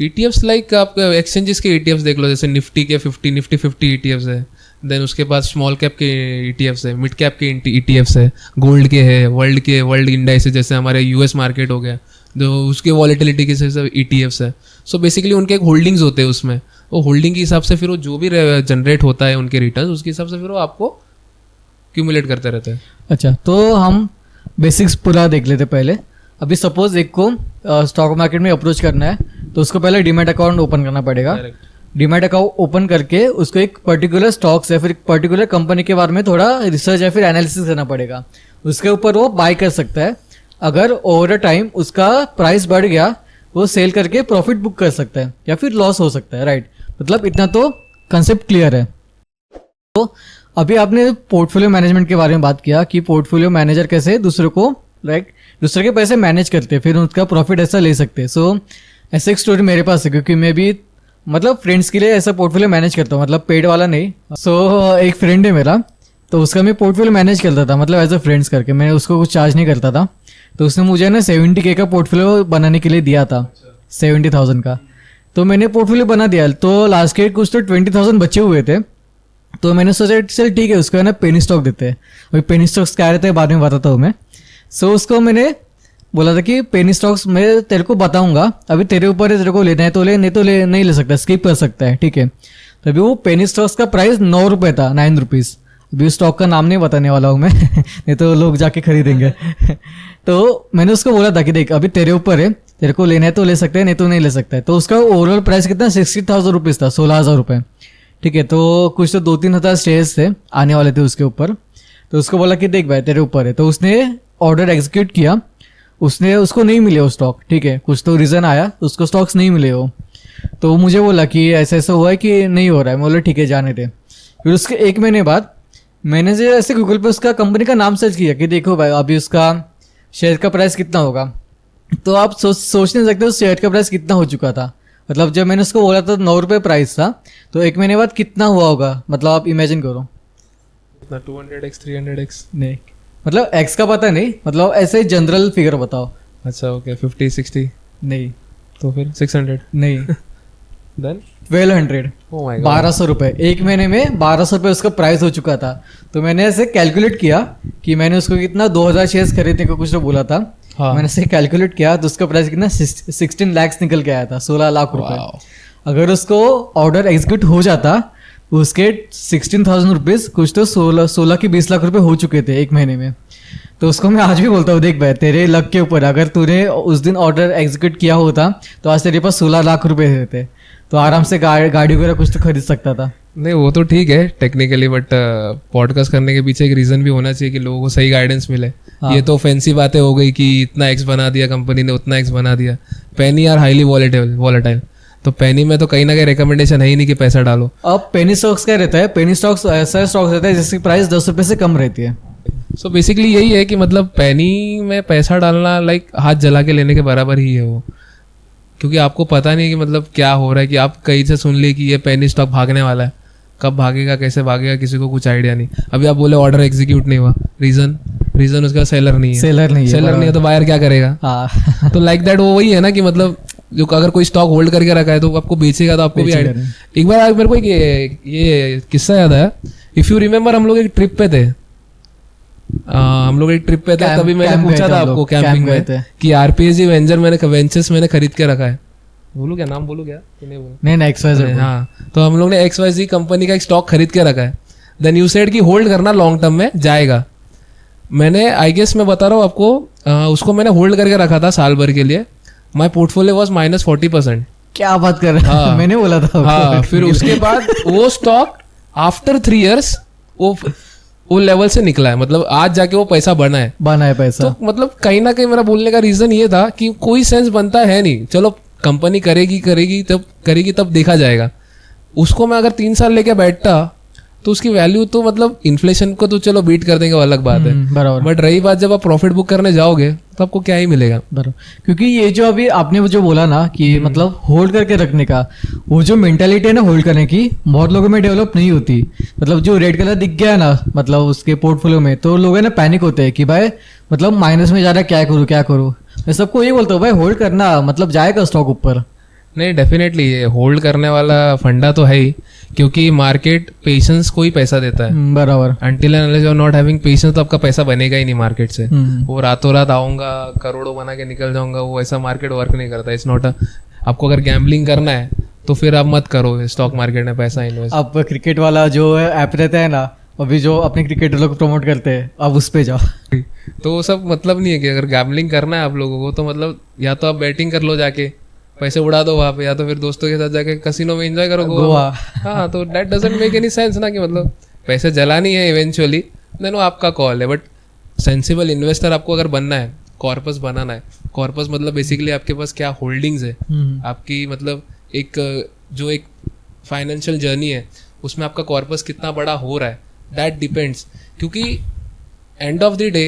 ETFs लाइक आप एक्सचेंजेस के ETFs देख लो, जैसे निफ्टी 50 ETFs है, देन उसके बाद स्मॉल कैप के ETFs है, मिड कैप के ETFs है, गोल्ड के है, वर्ल्ड इंडेक्स है, जैसे हमारे US मार्केट हो गया जो उसके वॉलेटिलिटी के हिसाब से ETFs है। सो बेसिकली उनके एक होल्डिंग्स होते हैं, उसमें वो होल्डिंग के हिसाब से फिर वो जो भी जनरेट होता है उनके रिटर्न, उसके हिसाब से फिर वो आपको क्यूमुलेट करते रहते हैं। अच्छा, तो हम बेसिक्स पूरा देख लेते पहले। अभी सपोज एक को स्टॉक मार्केट में अप्रोच करना है तो उसको पहले डीमैट अकाउंट ओपन करना पड़ेगा। डीमैट अकाउंट ओपन करके उसको एक पर्टिकुलर स्टॉक्स या फिर एक पर्टिकुलर कंपनी के बारे में थोड़ा रिसर्च या फिर एनालिसिस करना पड़ेगा, उसके ऊपर वो बाय कर सकता है। अगर ओवर अ टाइम उसका प्राइस बढ़ गया वो सेल करके प्रॉफिट बुक कर सकता है या फिर लॉस हो सकता है, राइट। मतलब इतना तो कंसेप्ट क्लियर है। तो अभी आपने पोर्टफोलियो मैनेजमेंट के बारे में बात किया कि पोर्टफोलियो मैनेजर कैसे दूसरों को दूसरे के पैसे मैनेज करते हैं, फिर उसका प्रॉफिट ऐसा ले सकते हैं। सो ऐसा एक स्टोरी मेरे पास है, क्योंकि मैं भी मतलब फ्रेंड्स के लिए ऐसा पोर्टफोलियो मैनेज करता हूँ, मतलब पेड वाला नहीं। सो एक फ्रेंड है मेरा, तो उसका मैं पोर्टफोलियो मैनेज करता था, मतलब एज अ फ्रेंड्स करके, मैं उसको कुछ चार्ज नहीं करता था। तो उसने मुझे ना 70K का पोर्टफोलियो बनाने के लिए दिया था, 70,000 का। तो मैंने पोर्टफोलियो बना दिया, तो लास्ट के कुछ तो 20,000 बचे हुए थे। तो मैंने सोचा चल ठीक है, उसको है ना पेनी स्टॉक देते हैं। वही पेनी स्टॉक्स क्या रहते हैं बाद में बताता हूँ मैं। सो उसको मैंने बोला था कि पेनी स्टॉक्स मैं तेरे को बताऊंगा, अभी तेरे ऊपर है, तेरे को लेना है तो ले, नहीं तो नहीं ले सकता, स्किप कर सकता है, ठीक है। तो अभी वो पेनी स्टॉक्स का प्राइस 9 रुपये था, 9 रुपीज़। अभी उस स्टॉक का नाम नहीं बताने वाला हूँ मैं नहीं तो लोग जाके खरीदेंगे तो मैंने उसको बोला था कि देख अभी तेरे ऊपर है, तेरे को लेना है तो ले सकते हैं, नहीं तो नहीं ले सकता है। तो उसका ओवरऑल प्राइस कितना 60,000 रुपीज़ था, 16,000 रुपये, ठीक है। तो कुछ तो 2-3 हज़ार शेयर्स थे आने वाले थे उसके ऊपर। तो उसको बोला कि देख भाई तेरे ऊपर है, तो उसने ऑर्डर एग्जीक्यूट किया। उसको नहीं मिले वो स्टॉक, ठीक है, कुछ तो रीज़न आया, उसको स्टॉक्स नहीं मिले वो। तो मुझे बोला कि ऐसा ऐसा हुआ है कि नहीं हो रहा है। मैं बोला ठीक है जाने दे। फिर उसके 1 महीने बाद मैंने जो ऐसे गूगल पे उसका कंपनी का नाम सर्च किया कि देखो भाई अभी उसका शेयर का प्राइस कितना होगा। तो आप सोच नहीं सकते उस शेयर का प्राइस कितना हो चुका था। मतलब जब मैंने उसको बोला था 9 रुपये प्राइस था, तो 1 महीने बाद कितना हुआ होगा, मतलब आप इमेजिन करो। 200x 300x नहीं, मतलब एक्स का पता नहीं, मतलब ऐसे जनरल फिगर बताओ। अच्छा ओके, 50-60 नहीं, तो फिर 600 नहीं देन 1200, 1200 रुपये। 1 महीने में 1200 रुपये उसका प्राइस हो चुका था। तो मैंने ऐसे कैलकुलेट किया कि मैंने उसको कितना 2000 शेयर्स खरीदने को कुछ तो बोला था। हाँ। मैंने से कैलकुलेट किया तो उसका प्राइस कितना 16 लाख निकल के आया था, 16 लाख रुपए। अगर उसको ऑर्डर एग्जीक्यूट हो जाता तो उसके 16,000 रुपीज कुछ तो 16 की 20 लाख रुपए हो चुके थे एक महीने में। तो उसको मैं आज भी बोलता हूँ, देख भाई तेरे लक के ऊपर, अगर तूने उस दिन ऑर्डर एग्जीक्यूट किया होता तो आज तेरे पास 16 लाख रुपए थे, तो आराम से गाड़ी वगैरह कुछ तो खरीद सकता था। नहीं वो तो ठीक है टेक्निकली, बट पॉडकास्ट करने के पीछे एक रीजन भी होना चाहिए कि लोगों को सही गाइडेंस मिले। ये तो फैंसी बातें हो गई कि इतना एक्स बना दिया कंपनी ने, उतना एक्स बना दिया। पेनी आर हाईली वॉलेटाइल, तो पेनी में तो कहीं ना कहीं रिकमेंडेशन है ही नहीं कि पैसा डालो। अब पेनी स्टॉक्स क्या रहता है, पेनी स्टॉक्स ऐसा स्टॉक्स रहता है जिसकी प्राइस 10 रुपए से कम रहती है। सो बेसिकली यही है कि मतलब पेनी में पैसा डालना लाइक हाथ जला के लेने के बराबर ही है वो, क्योंकि आपको पता नहीं कि मतलब क्या हो रहा है। कि आप कहीं से सुन ली कि ये पेनी स्टॉक भागने वाला है, कब भागेगा कैसे भागेगा किसी को कुछ आइडिया नहीं। अभी आप बोले ऑर्डर एग्जीक्यूट नहीं हुआ, रीजन उसका सेलर नहीं है। सेलर नहीं है तो बायर क्या करेगा? हाँ। तो लाइक दैट वो वही है ना कि मतलब जो अगर कोई स्टॉक होल्ड करके रखा है तो आपको बेचेगा तो आपको भी आइडिया। एक बार मेरे को ये किस्सा याद आया। इफ यू रिमेम्बर हम लोग एक ट्रिप पे थे, तभी मैंने पूछा था आपको कैंपिंग में कि आरपीएसजी वेंचर्स मैंने खरीद के रखा है। बोलूं क्या नाम, बोलूं क्या कि नहीं बोलूं? नहीं XYZ। हाँ, तो हम लोग ने XYZ कंपनी का एक स्टॉक खरीद के रखा है। देन यू सेड कि होल्ड करना, लॉन्ग टर्म में जाएगा। मैंने आई गेस मैं बता रहा हूँ आपको, उसको मैंने होल्ड करके रखा था साल भर के लिए। My portfolio was -40%। क्या बात कर रहा है? मैंने बोला था। हाँ, फिर उसके बाद वो स्टॉक आफ्टर 3 years वो लेवल से निकला है। मतलब आज जाके वो पैसा बना है पैसा। तो मतलब कहीं ना कहीं मेरा बोलने का रीजन ये था कि कोई सेंस बनता है नहीं। चलो कंपनी करेगी तब देखा जाएगा। उसको मैं अगर 3 साल लेके बैठता तो उसकी वैल्यू तो मतलब इन्फ्लेशन को तो चलो बीट कर देंगे, वो अलग बात है। बराबर। बट रही बात जब आप प्रॉफिट बुक करने जाओगे तो आपको क्या ही मिलेगा। बराबर। क्योंकि ये जो अभी आपने जो बोला ना कि मतलब होल्ड करके रखने का, वो जो मेंटालिटी है ना होल्ड करने की, बहुत लोगों में डेवलप नहीं होती। मतलब जो रेड कलर दिख गया ना मतलब उसके पोर्टफोलियो में, तो लोग है ना पैनिक होते हैं कि भाई मतलब माइनस में जा रहा है, क्या करूँ। मैं सबको ये बोलता हूँ भाई होल्ड करना, मतलब जाएगा स्टॉक ऊपर। नहीं डेफिनेटली ये होल्ड करने वाला फंडा तो है ही, क्योंकि मार्केट पेशेंस को ही पैसा देता है। बराबर। Until and unless you are not having patience तो आपका पैसा बनेगा ही नहीं मार्केट से। वो रातों रात आऊंगा करोड़ों बना के निकल जाऊंगा, वो ऐसा मार्केट वर्क नहीं करता। इट्स नॉट आपको अगर गैम्बलिंग करना है तो फिर आप मत करो स्टॉक मार्केट में पैसा इन्वेस्ट। अब क्रिकेट वाला जो ऐप रहता है ना, अभी जो अपने क्रिकेटर लोग प्रमोट करते हैं, अब उस पे जाओ। तो वो सब मतलब नहीं है कि अगर गैम्बलिंग करना है आप लोगों को तो मतलब या तो आप बैटिंग कर लो जाके, पैसे उड़ा दो वहां पे, या तो फिर दोस्तों के साथ जाके कसिनो में एंजॉय करो गोवा। हाँ, तो that doesn't make any sense ना कि मतलब पैसे जलानी है इवेंचुअली, देन वो आपका कॉल है। बट सेंसिबल इन्वेस्टर आपको अगर बनना है, कॉर्पस बनाना है, कॉर्पस मतलब बेसिकली आपके पास क्या होल्डिंग्स है आपकी, मतलब एक फाइनेंशियल जर्नी है उसमें आपका कॉर्पस कितना बड़ा हो रहा है, दैट डिपेंड्स। क्योंकि एंड ऑफ द डे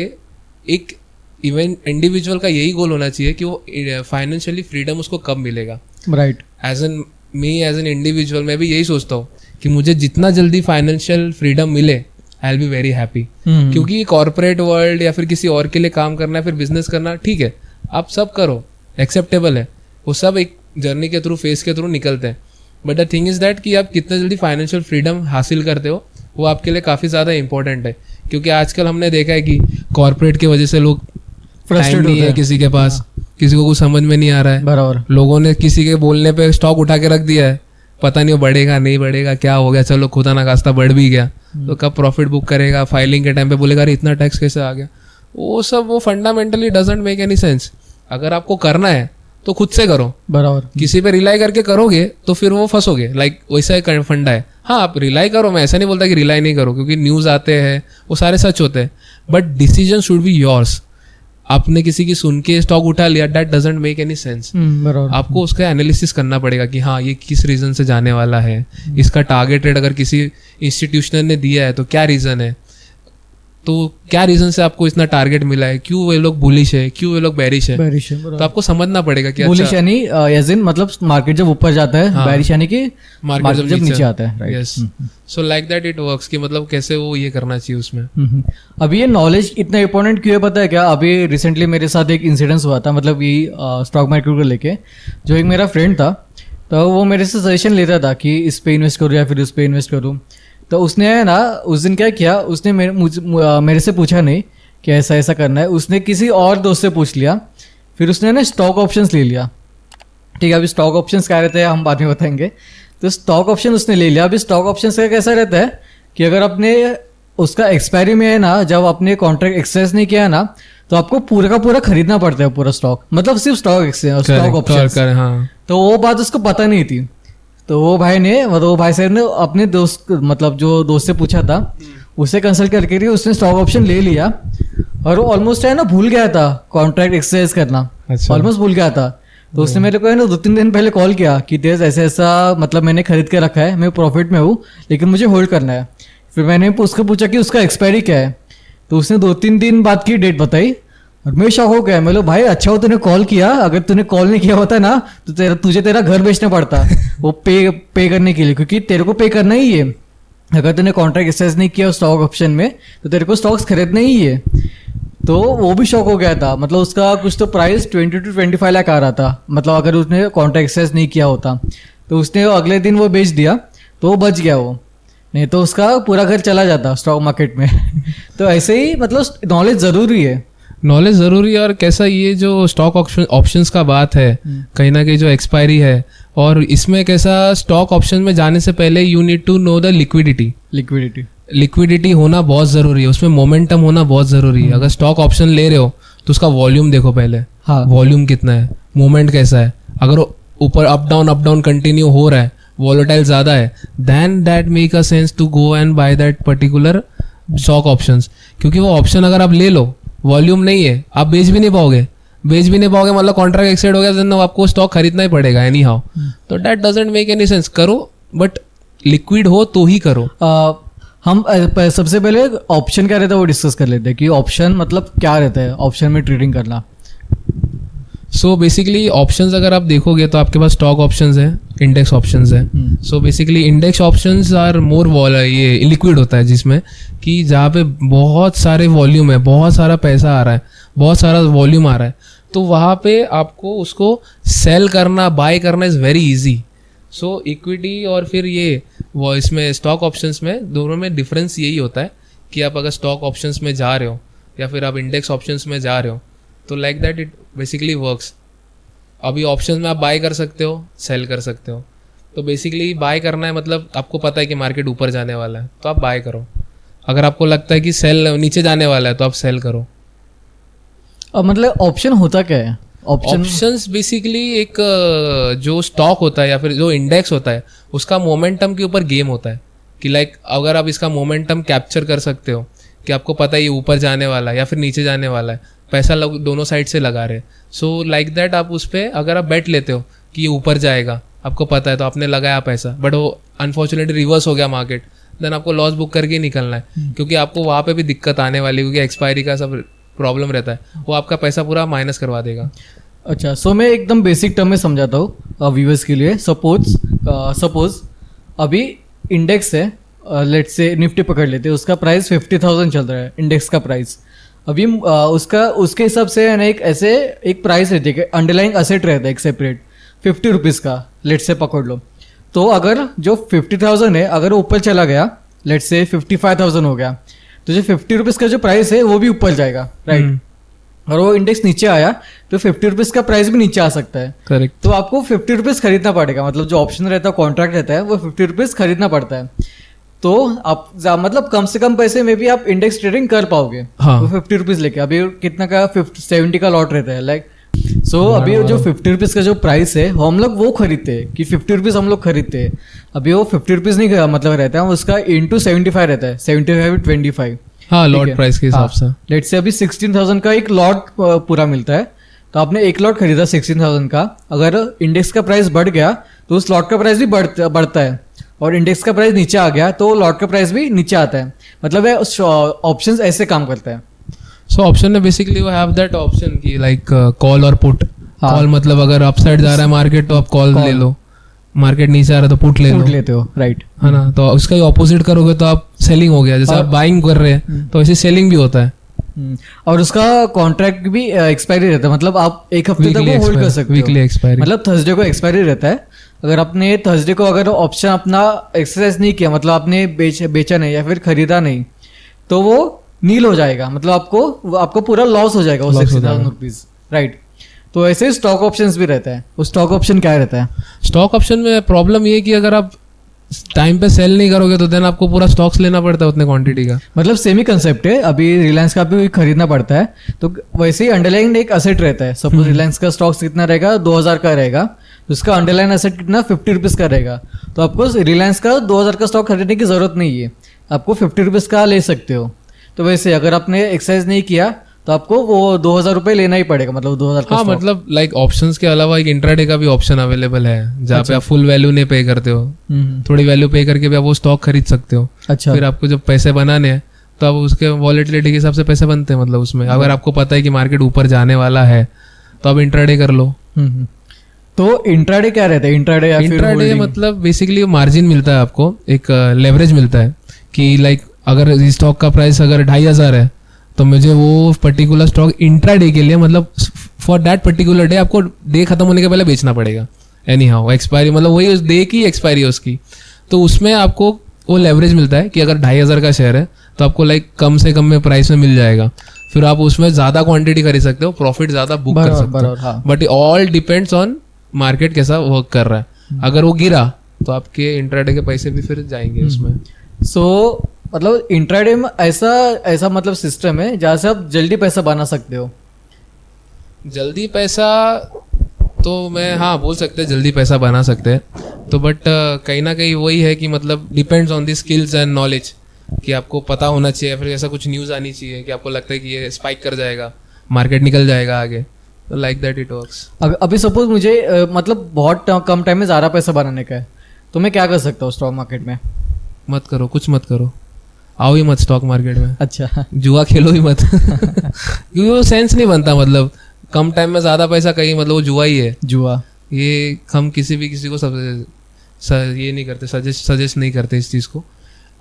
एक इवेंट इंडिविजुअल का यही गोल होना चाहिए कि वो फाइनेंशियली फ्रीडम उसको कब मिलेगा। राइट। एज एन इंडिविजुअल मैं भी यही सोचता हूँ कि मुझे जितना जल्दी फाइनेंशियल फ्रीडम मिले I will be very happy. क्योंकि कॉर्पोरेट वर्ल्ड या फिर किसी और के लिए काम करना है, फिर बिजनेस करना, ठीक है आप सब करो, एक्सेप्टेबल है, वो सब एक जर्नी के थ्रू, फेस के थ्रू निकलते हैं। But the thing is that कि आप कितना जल्दी फाइनेंशियल फ्रीडम हासिल करते हो वो आपके लिए काफ़ी ज़्यादा इंपॉर्टेंट है। क्योंकि आजकल हमने देखा है कि कॉर्पोरेट की वजह से लोग टाइम नहीं है किसी के पास, किसी को कुछ समझ में नहीं आ रहा है। बराबर। लोगों ने किसी के बोलने पे स्टॉक उठा के रख दिया है, पता नहीं वो बढ़ेगा नहीं बढ़ेगा, क्या हो गया, चलो खुदा ना खास्ता बढ़ भी गया तो कब प्रॉफिट बुक करेगा, फाइलिंग के टाइम पे बोलेगा अरे इतना टैक्स कैसे आ गया। वो सब वो fundamentally doesn't make any sense. अगर आपको करना है तो खुद से करो। बराबर। किसी पे रिलाई करके करोगे तो फिर वो फंसोगे। लाइक वैसा एक फंडा है। हाँ आप रिलाई करो, मैं ऐसा नहीं बोलता कि रिलाई नहीं करो, क्योंकि न्यूज आते हैं वो सारे सच होते हैं, but decision should be yours. आपने किसी की सुन के स्टॉक उठा लिया, that doesn't make any sense. आपको उसका एनालिसिस करना पड़ेगा कि हाँ ये किस रीजन से जाने वाला है, इसका टारगेट रेट अगर किसी इंस्टीट्यूशनल ने दिया है तो क्या रीजन है, तो क्या रीजन से आपको इतना टारगेट मिला है, क्यों वे लोग बुलिश है, क्यों वे लोग बेरिश है, तो आपको समझना पड़ेगा कि बुलिश यानी एज इन मतलब मार्केट जब ऊपर जाता है, बेरिश यानी कि मार्केट जब नीचे आता है। Yes, so like that it works कि मतलब कैसे वो ये करना चाहिए उसमें। अभी ये नॉलेज इतना इंपॉर्टेंट क्यों है पता है क्या? अभी रिसेंटली मेरे साथ एक इंसिडेंस हुआ था, मतलब ये स्टॉक मार्केट को लेके। जो एक मेरा फ्रेंड था तो वो मेरे से सजेशन लेता था कि इस पे इन्वेस्ट करूँ या फिर उस पे इन्वेस्ट करूँ। तो उसने ना उस दिन क्या किया, उसने मेरे से पूछा नहीं कि ऐसा ऐसा करना है, उसने किसी और दोस्त से पूछ लिया, फिर उसने ना स्टॉक ऑप्शंस ले लिया। ठीक है, अभी स्टॉक ऑप्शंस क्या रहते हैं हम बाद में बताएंगे। तो स्टॉक ऑप्शन उसने ले लिया। अभी स्टॉक ऑप्शंस का कैसा रहता है कि अगर आपने उसका एक्सपायरी में है ना, जब आपने कॉन्ट्रैक्ट एक्सरसाइज नहीं किया है ना, तो आपको पूरा का पूरा खरीदना पड़ता है, पूरा स्टॉक, मतलब सिर्फ स्टॉक ऑप्शन। हाँ। तो वो बात उसको पता नहीं थी। तो वो भाई साहब ने अपने दोस्त, मतलब जो दोस्त से पूछा था, उससे कंसल्ट करके उसने स्टॉक ऑप्शन ले लिया, और वो ऑलमोस्ट है ना भूल गया था कॉन्ट्रैक्ट एक्सरसाइज करना। अच्छा। ऑलमोस्ट भूल गया था। तो उसने मेरे को है ना 2-3 दिन पहले कॉल किया कि तेज ऐसा ऐसा, मतलब मैंने खरीद के रखा है, मैं प्रॉफिट में हूँ, लेकिन मुझे होल्ड करना है। फिर मैंने उसको पूछा कि उसका एक्सपायरी क्या है, तो उसने 2-3 दिन बाद की डेट बताई, और मैं शॉक हो गया। मैं बोला भाई अच्छा हो तूने कॉल किया, अगर तूने कॉल नहीं किया होता ना तो तुझे तेरा घर बेचना पड़ता वो पे करने के लिए, क्योंकि तेरे को पे करना ही है। अगर तूने कॉन्ट्रैक्ट एक्सरसाइज नहीं किया स्टॉक ऑप्शन में तो तेरे को स्टॉक्स खरीदना ही है। तो वो भी शॉक हो गया था, मतलब उसका कुछ तो प्राइस 20 to 25 लाख आ रहा था, मतलब अगर उसने कॉन्ट्रैक्ट एक्सरसाइज नहीं किया होता। तो उसने अगले दिन वो बेच दिया, तो वो बच गया वो, नहीं तो उसका पूरा घर चला जाता स्टॉक मार्केट में। तो ऐसे ही मतलब नॉलेज जरूरी है। नॉलेज जरूरी है। और कैसा ये जो स्टॉक ऑप्शंस का बात है, कहीं ना कहीं जो एक्सपायरी है, और इसमें कैसा स्टॉक ऑप्शन में जाने से पहले you need to know the liquidity होना बहुत जरूरी है, उसमें मोमेंटम होना बहुत जरूरी है। अगर स्टॉक ऑप्शन ले रहे हो तो उसका वॉल्यूम देखो पहले। हाँ, वॉल्यूम कितना है, मूवमेंट कैसा है। अगर ऊपर अप डाउन कंटिन्यू हो रहा है, वॉलेटाइल ज्यादा है, then that make a sense to go and buy that particular stock options. क्योंकि वो ऑप्शन अगर आप ले लो, वॉल्यूम नहीं है, आप बेच भी नहीं पाओगे, मतलब कॉन्ट्रैक्ट एक्सेड हो गया तो आपको स्टॉक खरीदना ही पड़ेगा एनी हाउ। तो that doesn't make any sense. करो बट लिक्विड हो तो ही करो। हम सबसे पहले ऑप्शन क्या रहता है वो डिस्कस कर लेते हैं कि ऑप्शन मतलब क्या रहता है, ऑप्शन में ट्रेडिंग करना। सो बेसिकली ऑप्शंस अगर आप देखोगे तो आपके पास स्टॉक ऑप्शंस है, इंडेक्स ऑप्शंस है। So basically index options are more ये लिक्विड होता है, जिसमें कि जहाँ पे बहुत सारे वॉल्यूम है, बहुत सारा पैसा आ रहा है, बहुत सारा वॉल्यूम आ रहा है, तो वहाँ पे आपको उसको सेल करना, बाय करना is very easy. So equity और फिर ये वो इसमें स्टॉक ऑप्शंस में दोनों में डिफरेंस यही होता है कि आप अगर स्टॉक ऑप्शंस में जा रहे हो या फिर आप इंडेक्स ऑप्शंस में जा रहे हो, तो like that it basically works. अभी ऑप्शंस में आप बाय कर सकते हो, सेल कर सकते हो। तो बेसिकली बाय करना है, मतलब आपको पता है कि मार्केट ऊपर जाने वाला है तो आप बाय करो। अगर आपको लगता है कि सेल नीचे जाने वाला है तो आप सेल करो। मतलब ऑप्शन होता क्या है? ऑप्शंस बेसिकली एक जो स्टॉक होता है या फिर जो इंडेक्स होता है उसका मोमेंटम के ऊपर गेम होता है कि लाइक अगर आप इसका मोमेंटम कैप्चर कर सकते हो कि आपको पता है ये ऊपर जाने वाला है या फिर नीचे जाने वाला है, पैसा लोग दोनों साइड से लगा रहे हैं। सो लाइक दैट आप उस पर अगर आप बेट लेते हो कि ये ऊपर जाएगा, आपको पता है, तो आपने लगाया पैसा, बट वो अनफॉर्चुनेटली रिवर्स हो गया मार्केट, देन आपको लॉस बुक करके ही निकलना है, क्योंकि आपको वहाँ पे भी दिक्कत आने वाली है, क्योंकि एक्सपायरी का सब प्रॉब्लम रहता है, वो आपका पैसा पूरा माइनस करवा देगा। अच्छा, सो मैं एकदम बेसिक टर्म में समझाता हूँ व्यूअर्स के लिए। सपोज अभी इंडेक्स है, लेट्स से निफ्टी पकड़ लेते हैं, उसका प्राइस 50,000 चल रहा है इंडेक्स का प्राइस। अभी उसके हिसाब से ना एक प्राइस रहती है, अंडरलाइंग असेट रहता है एक सेपरेट 50 रुपीज़ का, लेट्स से पकड़ लो। तो अगर जो 50,000 है अगर ऊपर चला गया, लेट्स से 55,000 हो गया, तो जो 50 रुपीज़ का जो प्राइस है वो भी ऊपर जाएगा, राइट। और वो इंडेक्स नीचे आया तो 50 रुपीज़ का प्राइस भी नीचे आ सकता है, करेक्ट। तो आपको 50 रुपीज़ खरीदना पड़ेगा, मतलब जो ऑप्शन रहता है, कॉन्ट्रैक्ट रहता है, वो 50 रुपीज़ खरीदना पड़ता है। तो आप मतलब कम से कम पैसे में भी आप इंडेक्स ट्रेडिंग कर पाओगे। हाँ। वो 50 रुपीज़ लेके, अभी कितना का 70 का लॉट रहता है, लाइक सो अभी जो 50 रुपीज़ का जो प्राइस है वो हम लोग वो खरीदते हैं कि 50 रुपीज़ हम लोग खरीदते हैं। अभी वो 50 रुपीज़ नहीं मतलब रहता है, उसका इंटू 75 रहता है, 75/25। हाँ, लॉट प्राइस के हिसाब से। लेट्स से अभी 16,000 का एक लॉट पूरा मिलता है, तो आपने एक लॉट खरीदा 16,000 का, अगर इंडेक्स का प्राइस बढ़ गया तो उस लॉट का प्राइस भी बढ़ता है, और इंडेक्स का प्राइस नीचे आ गया तो लॉट का प्राइस भी नीचे आता है। मतलब ऑप्शंस ऐसे काम करता है। सो ऑप्शन में बेसिकली वो हैव दैट ऑप्शन की लाइक कॉल और पुट। कॉल मतलब अगर अपसाइड जा रहा है मार्केट तो आप कॉल ले लो, मार्केट नीचे आ रहा है तो पुट लेते हो, राइट, है ना। तो उसका ही ऑपोजिट करोगे तो आप सेलिंग हो गया, जैसे आप बाइंग कर रहे हैं तो ऐसे सेलिंग भी होता है। और उसका कॉन्ट्रैक्ट भी एक्सपायरी रहता है, मतलब आप एक हफ्ते तक वो होल्ड कर सकते हो, वीकली एक्सपायरी, मतलब थर्सडे को एक्सपायरी रहता है। अगर आपने थर्सडे को अगर ऑप्शन अपना एक्सरसाइज नहीं किया, मतलब आपने बेचा नहीं या फिर खरीदा नहीं, तो वो नील हो जाएगा, मतलब आपको पूरा लॉस हो जाएगा वो Loss हो 60,000 जाएगा। Rupees, right. तो ऐसे स्टॉक ऑप्शंस भी रहता है, वो स्टॉक ऑप्शन क्या रहता है? स्टॉक ऑप्शन में प्रॉब्लम ये है कि अगर आप टाइम पे सेल नहीं करोगे तो देन आपको पूरा स्टॉक्स लेना पड़ता है उतने क्वांटिटी का। मतलब सेमी कंसेप्ट है, अभी रिलायंस का भी खरीदना पड़ता है, तो वैसे ही अंडरलाइन एक असेट रहता है। सपोज रिलायंस का स्टॉक्स कितना रहेगा, 2000 का रहेगा, तो उसका अंडरलाइन असेट कितना 50 रुपीज का रहेगा। तो आपको रिलायंस का 2000 का स्टॉक खरीदने की जरूरत नहीं है, आपको 50 रुपीज का ले सकते हो। तो वैसे अगर आपने एक्सरसाइज नहीं किया तो आपको वो 2000 रुपये लेना ही पड़ेगा, मतलब 2000 का हाँ, stock। मतलब लाइक ऑप्शंस के अलावा एक इंट्राडे का भी ऑप्शन अवेलेबल है जहाँ पे आप फुल वैल्यू नहीं पे करते हो, थोड़ी वैल्यू पे करके भी आप वो स्टॉक खरीद सकते हो। अच्छा, फिर आपको जब पैसे बनाने हैं तो आप उसके वॉलेटिलिटी के हिसाब से पैसे बनते हैं। मतलब उसमें अगर आपको पता है कि मार्केट ऊपर जाने वाला है तो आप इंट्राडे कर लो। तो इंट्राडे क्या रहता है? इंट्राडे या फिर इंट्राडे holding? मतलब बेसिकली मार्जिन मिलता है आपको, एक लेवरेज मिलता है कि लाइक अगर स्टॉक का प्राइस अगर 2500 है तो मुझे वो पर्टिकुलर स्टॉक इंट्राडे के लिए मतलब फॉर दैट पर्टिकुलर डे आपको डे खत्म होने के पहले बेचना पड़ेगा। एनी हाउ एक्सपायरी मतलब वही उस डे की एक्सपायरी है उसकी। तो उसमें आपको वो लेवरेज मिलता है कि अगर 2500 का शेयर है तो आपको लाइक कम से कम में प्राइस में मिल जाएगा। फिर आप उसमें ज्यादा क्वांटिटी खरीद सकते हो, प्रॉफिट ज्यादा बुक कर सकते हो। हाँ। But all depends on market कैसा वर्क कर रहा है। अगर वो गिरा तो आपके इंट्राडे के पैसे भी फिर जाएंगे उसमें। सो मतलब इंट्राडे में ऐसा मतलब सिस्टम है जहाँ से आप जल्दी पैसा बना सकते हो। जल्दी पैसा तो मैं हाँ बोल सकते हैं, जल्दी पैसा बना सकते हैं तो, बट कहीं ना कहीं वही है कि मतलब depends on the skills and knowledge कि आपको पता होना चाहिए। फिर ऐसा कुछ न्यूज़ आनी चाहिए कि आपको लगता है कि ये स्पाइक कर जाएगा, मार्केट निकल जाएगा आगे, तो लाइक दैट इट वर्क्स। अभी सपोज मुझे मतलब बहुत कम टाइम में ज़्यादा पैसा बनाने का है, तो मैं क्या कर सकता हूँ स्टॉक मार्केट में? मत करो, कुछ मत करो, आओ ही मत स्टॉक मार्केट में। अच्छा, जुआ खेलो ही मत क्योंकि वो सेंस नहीं बनता। मतलब कम टाइम में ज्यादा पैसा कहीं मतलब वो जुआ ही है। जुआ ये हम किसी को ये नहीं करते, सजेस्ट नहीं करते इस चीज को।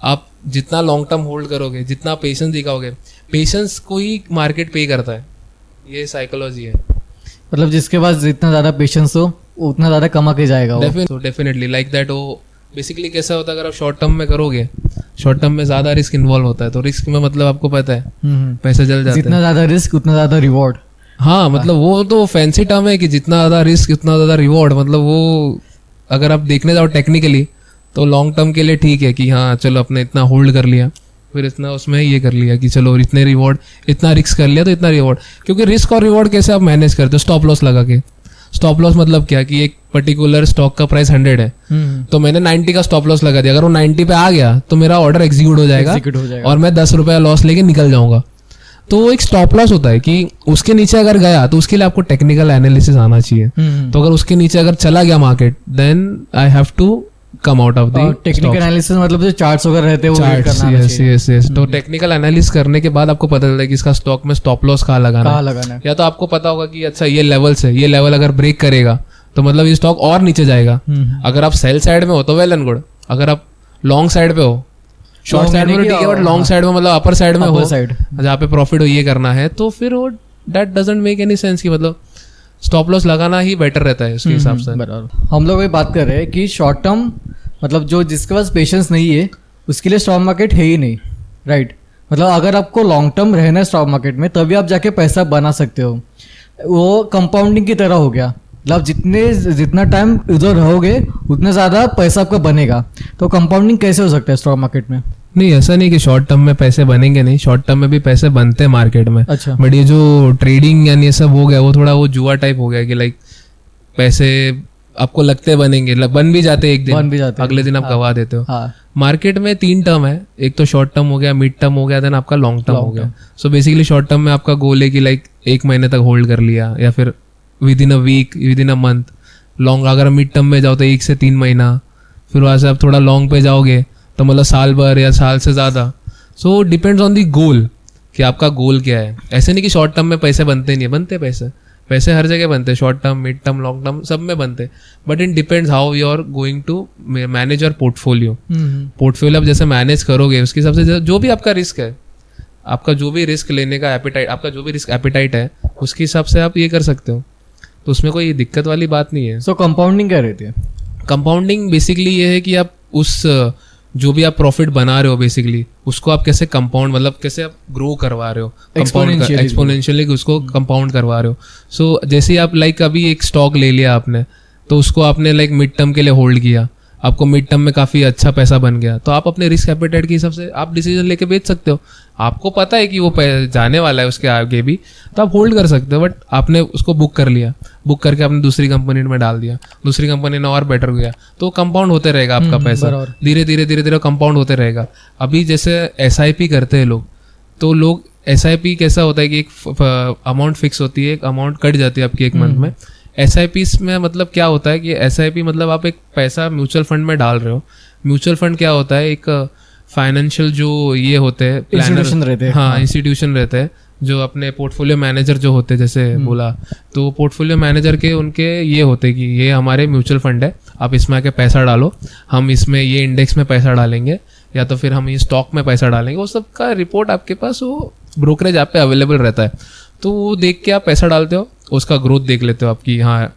आप जितना लॉन्ग टर्म होल्ड करोगे, जितना पेशेंस दिखाओगे, पेशेंस को ही मार्केट पे करता है, ये साइकोलॉजी है। मतलब जिसके पास जितना ज़्यादा पेशेंस हो उतना ज़्यादा कमा के जाएगा वो। Definitely like that. वो बेसिकली कैसा होता है, अगर आप शॉर्ट टर्म में करोगे, शॉर्ट टर्म में ज्यादा रिस्क इन्वॉल्व होता है, तो रिस्क में मतलब आपको पता है पैसे जल जाते हैं। जितना ज़्यादा रिस्क उतना ज़्यादा रिवॉर्ड। हाँ, मतलब वो तो फैंसी टर्म है कि जितना ज्यादा रिस्क उतना ज्यादा रिवॉर्ड। मतलब वो अगर आप देखने जाओ टेक्निकली तो लॉन्ग टर्म के लिए ठीक है कि हाँ चलो अपने इतना होल्ड कर लिया, फिर इतना उसमें ये कर लिया कि चलो इतने रिवॉर्ड, इतना रिस्क कर लिया तो इतना रिवॉर्ड। क्योंकि रिस्क और रिवॉर्ड कैसे आप मैनेज करते हो? स्टॉप लॉस लगा के। स्टॉप लॉस मतलब क्या कि एक पर्टिकुलर स्टॉक का प्राइस 100 है तो मैंने 90 का स्टॉप लॉस लगा दिया। अगर वो 90 पे आ गया तो मेरा ऑर्डर एग्जीक्यूट हो जाएगा और मैं 10 रुपया लॉस लेके निकल जाऊंगा। तो वो एक स्टॉप लॉस होता है कि उसके नीचे अगर गया तो उसके लिए आपको टेक्निकल एनालिसिस आना चाहिए। तो अगर उसके नीचे अगर चला गया market, then I have to come out of the technical analysis मतलब जो चार्ट्स वगैरह रहते हैं वो read करना आना चाहिए। यस। तो टेक्निकल एनालिसिस करने के बाद आपको पता चलता है कि इसका स्टॉक में स्टॉप लॉस कहाँ लगाना है। या तो आपको पता होगा कि अच्छा ये लेवल्स है, ये लेवल अगर ब्रेक करेगा तो मतलब ये स्टॉक और नीचे जाएगा। अगर आप सेल साइड में हो तो वेल एंड गुड। अगर आप लॉन्ग साइड पे हो, शॉर्ट साइड में तो ठीक है, बट लॉन्ग साइड में मतलब अपर साइड में हो जहाँ पे प्रॉफिट हो ये करना है, तो फिर वो that doesn't make any sense कि मतलब स्टॉप लॉस लगाना ही बेटर रहता है उसके हिसाब से। हम लोग ये बात कर रहे हैं कि शॉर्ट टर्म मतलब जो जिसके पास पेशेंस नहीं है उसके लिए स्टॉक मार्केट है ही नहीं, राइट। मतलब अगर आपको लॉन्ग टर्म रहना है स्टॉक मार्केट में तभी आप जाके पैसा बना सकते हो। वो कंपाउंडिंग की तरह हो गया, मतलब जितना टाइम इधर रहोगे उतना ज़्यादा पैसा आपका बनेगा। तो कंपाउंडिंग कैसे हो सकता है स्टॉक मार्केट में? नहीं, ऐसा नहीं कि शॉर्ट टर्म में पैसे बनेंगे नहीं, शॉर्ट टर्म में भी पैसे बनते हैं मार्केट में। अच्छा। बट ये जो ट्रेडिंग यानी ये सब हो गया वो थोड़ा वो जुआ टाइप हो गया कि लाइक पैसे आपको लगते बनेंगे, बन भी जाते एक दिन, बन भी जाते अगले दिन आप गवा देते हो। हाँ। मार्केट में 3 टर्म है, एक तो शॉर्ट टर्म हो गया, मिड टर्म हो गया, देन आपका लॉन्ग टर्म हो गया। सो बेसिकली शॉर्ट टर्म में आपका गोल है कि लाइक 1 महीने तक होल्ड कर लिया या फिर within a week, within a month. Long अगर मिड टर्म में जाओ तो 1 से 3 महीना, फिर वहां से आप थोड़ा लॉन्ग पे जाओगे तो मतलब साल भर या साल से ज्यादा। सो डिपेंड्स ऑन दी गोल कि आपका गोल क्या है। ऐसे नहीं कि शॉर्ट टर्म में पैसे बनते नहीं है, बनते पैसे हर जगह बनते हैं, short term, mid term, long term सब में बनते। But it depends how you are going to manage your portfolio. Portfolio आप जैसे मैनेज करोगे उसके हिसाब से जो भी आपका रिस्क है, आपका जो भी रिस्क लेने का एपिटाइट, आपका जो भी रिस्क एपिटाइट है उसके हिसाब से आप ये कर सकते हो। तो उसमें कोई दिक्कत वाली बात नहीं है। सो कंपाउंडिंग क्या रहती है? कंपाउंडिंग बेसिकली ये है कि आप उस जो भी आप प्रॉफिट बना रहे हो बेसिकली उसको आप कैसे कंपाउंड मतलब कैसे आप ग्रो करवा रहे हो, Exponentially एक्सपोनेंशियली उसको कंपाउंड करवा रहे हो. सो जैसे आप लाइक अभी एक स्टॉक ले लिया आपने, तो उसको आपने लाइक मिड टर्म के लिए होल्ड किया, आपको मिड टर्म में काफ़ी अच्छा पैसा बन गया, तो आप अपने रिस्क एपेटाइट के हिसाब से आप डिसीजन लेके बेच सकते हो. आपको पता है कि वो जाने वाला है उसके आगे भी, तो आप होल्ड कर सकते हो. बट आपने उसको बुक कर लिया, बुक करके आपने दूसरी कंपनी में डाल दिया, दूसरी कंपनी ने और बेटर गया, तो कंपाउंड होते रहेगा आपका पैसा, धीरे धीरे धीरे धीरे कंपाउंड होते रहेगा. अभी जैसे SIP करते हैं लोग, तो लोग SIP कैसा होता है कि एक अमाउंट फिक्स होती है, एक अमाउंट कट जाती है आपकी एक मंथ में. SIPs में मतलब क्या होता है कि SIP मतलब आप एक पैसा म्यूचुअल फंड में डाल रहे हो. म्यूचुअल फंड क्या होता है, एक फाइनेंशियल जो ये होते हैं इंस्टीट्यूशन रहते हैं. हाँ, इंस्टीट्यूशन रहते हैं जो अपने पोर्टफोलियो मैनेजर जो होते हैं, जैसे बोला, तो पोर्टफोलियो मैनेजर के उनके ये होते कि ये हमारे म्यूचुअल फंड है, आप इसमें आके पैसा डालो, हम इसमें ये इंडेक्स में पैसा डालेंगे या तो फिर हम ये स्टॉक में पैसा डालेंगे. वो सब का रिपोर्ट आपके पास वो ब्रोकरेज ऐप पे अवेलेबल रहता है. तो वो देख के आप पैसा डालते हो, उसका ग्रोथ देख लेते हो आपकी. हाँ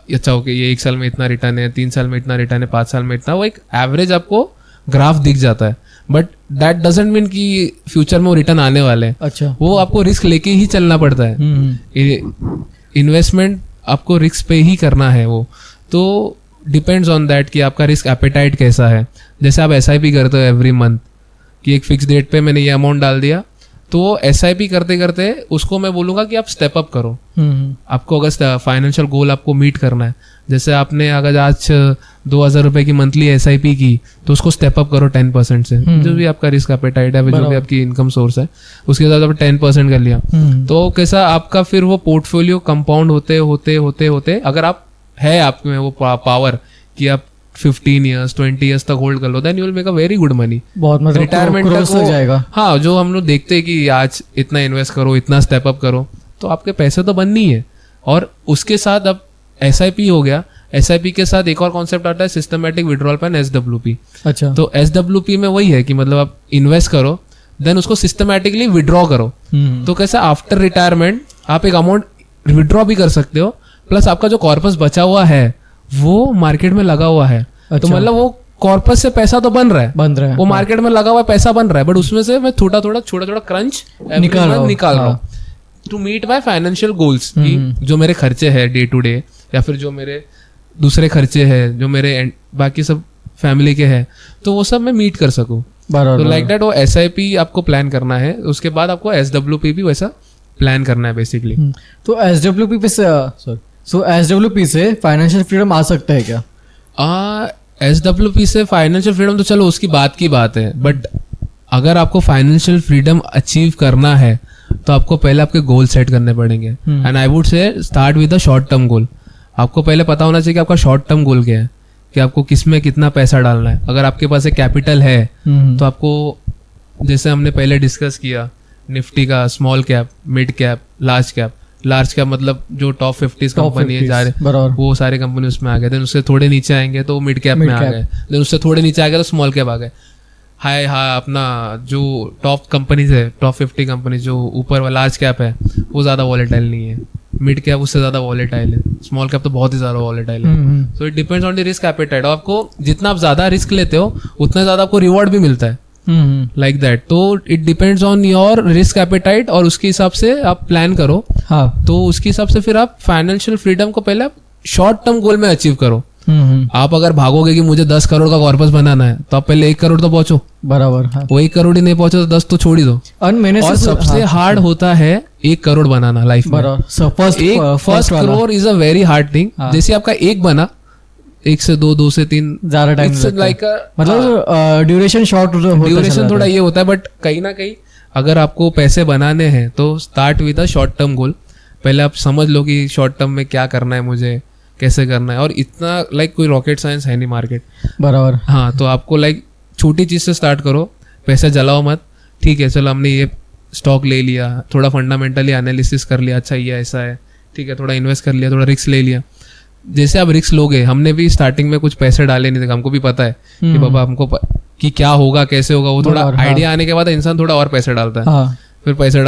अच्छा ओके, ये 1 साल में इतना रिटर्न है, 3 साल में इतना रिटर्न है, 5 साल में इतना, वो एक एवरेज आपको ग्राफ दिख जाता है. बट दैट डजंट मीन कि फ्यूचर में वो रिटर्न आने वाले हैं. अच्छा, वो आपको रिस्क लेके ही चलना पड़ता है. इन्वेस्टमेंट आपको रिस्क पे ही करना है. वो तो डिपेंड्स ऑन दैट कि आपका रिस्क एपेटाइट कैसा है. जैसे आप SIP करते हो एवरी मंथ कि एक फिक्स डेट पे मैंने ये अमाउंट डाल दिया, तो SIP करते करते उसको मैं बोलूँगा कि आप स्टेप अप करो. आपको अगर फाइनेंशियल गोल आपको मीट करना है, जैसे आपने अगर आज 2,000 रुपए की मंथली SIP की, तो उसको स्टेप अप करो 10% से. जो भी आपका रिस्क एपेटाइट है, जो भी आपकी इनकम सोर्स है, उसके साथ आप 10% कर लिया, तो कैसा आपका फिर वो पोर्टफोलियो कंपाउंड होते होते होते होते, अगर आप है आप में वो पावर कि आप 15 ईयर्स 20 ईयर्स तक होल्ड कर लो, then you will make a very good money. बहुत मतलब रिटायरमेंट तक हो जाएगा. हाँ, जो हम लोग देखते हैं कि आज इतना इन्वेस्ट करो, इतना स्टेप अप करो, तो आपके पैसे तो बननी है. और उसके साथ अब SIP हो गया, SIP के साथ एक और कॉन्सेप्ट आता है सिस्टमैटिक विड्रॉल प्लान, SWP. अच्छा, तो SWP में वही है कि मतलब आप इन्वेस्ट करो, देन उसको सिस्टमैटिकली विड्रॉ करो. तो कैसा आफ्टर रिटायरमेंट आप एक अमाउंट विड्रॉ भी कर सकते हो, प्लस आपका जो कॉर्पस बचा हुआ है वो मार्केट में लगा हुआ है. अच्छा. तो मतलब वो कॉर्पस से पैसा तो बन रहा है, वो मार्केट में लगा हुआ पैसा बन रहा है, बट उसमें से मैं छोटा छोटा क्रंच निकाल रहा हूँ to meet my financial goals. जो मेरे खर्चे हैं डे टू डे, या फिर जो मेरे दूसरे खर्चे हैं, जो मेरे बाकी सब फैमिली के हैं, तो वो सब मैं मीट कर सकूँ. तो लाइक दैट वो SIP आपको प्लान करना है, उसके बाद आपको SWP भी वैसा प्लान करना है बेसिकली. तो SWP से फाइनेंशियल फ्रीडम आ सकता है क्या? SWP से फाइनेंशियल फ्रीडम तो चलो उसकी बात है, बट अगर आपको फाइनेंशियल फ्रीडम अचीव करना है तो आपको पहले आपके गोल सेट करने पड़ेंगे. And I would say start with the short term goal. आपको पहले पता होना चाहिए कि आपका शॉर्ट टर्म गोल क्या है, कि आपको किस में कितना पैसा डालना है. अगर आपके पास एक कैपिटल है तो आपको, जैसे हमने पहले डिस्कस किया, निफ्टी का small cap, mid cap, large cap. Large cap मतलब जो टॉप 50 कंपनी है जा रहे, वो सारे कंपनी उसमें आ गए. देन उससे थोड़े नीचे आएंगे तो मिड कैप में आ गए. देन उससे थोड़े नीचे आ गए तो स्मॉल कैप आ गए. अपना जो टॉप कंपनीज है, टॉप 50 कंपनी जो ऊपर वाला लार्ज कैप है, वो ज्यादा वॉलेटाइल नहीं है. मिड कैप उससे ज्यादा वॉलेटाइल है. स्मॉल कैप तो बहुत ही ज्यादा वॉलेटाइल है. So it depends on the risk appetite. आपको जितना आप ज्यादा रिस्क लेते हो उतना ज्यादा आपको रिवॉर्ड भी मिलता है. Like that. तो it depends on your risk appetite, और उसके हिसाब से आप प्लान करो. हाँ, तो उसके हिसाब से फिर आप फाइनेंशियल फ्रीडम को पहले शॉर्ट टर्म गोल में अचीव करो. आप अगर भागोगे कि मुझे 10 करोड़ का कॉर्पस बनाना है, तो आप पहले 1 करोड़ तो पहुंचो. बराबर. हाँ. वो 1 करोड़ ही नहीं पहुंचे तो 10 तो छोड़ ही दो. और सबसे हार्ड होता है 1 करोड़ बनाना लाइफ में. First crore is a very hard thing. जैसे आपका 1 बना, 1 से 2, 2 से 3 ज्यादा टाइम लाइक मतलब ड्यूरेशन शॉर्ट, ड्यूरेशन थोड़ा ये होता है. बट कहीं ना कहीं अगर आपको पैसे बनाने हैं तो start with a short term goal. पहले आप समझ लो कि शॉर्ट टर्म में क्या करना है, मुझे कैसे करना है. और इतना लाइक कोई रॉकेट साइंस है नहीं मार्केट. बराबर. हाँ, तो आपको लाइक छोटी चीज से स्टार्ट करो, पैसा जलाओ मत. ठीक है, चलो हमने ये स्टॉक ले लिया, थोड़ा फंडामेंटली एनालिसिस कर लिया, अच्छा ये ऐसा है, ठीक है, थोड़ा इन्वेस्ट कर लिया, थोड़ा रिस्क ले लिया. जैसे आप रिस्क लोगे, हमने भी स्टार्टिंग में कुछ पैसे डाले नहीं थे, हमको भी पता है कि बाबा हमको कि क्या होगा, कैसे होगा. वो थोड़ा आइडिया आने के बाद इंसान थोड़ा और पैसे डालता है, फिर पैसे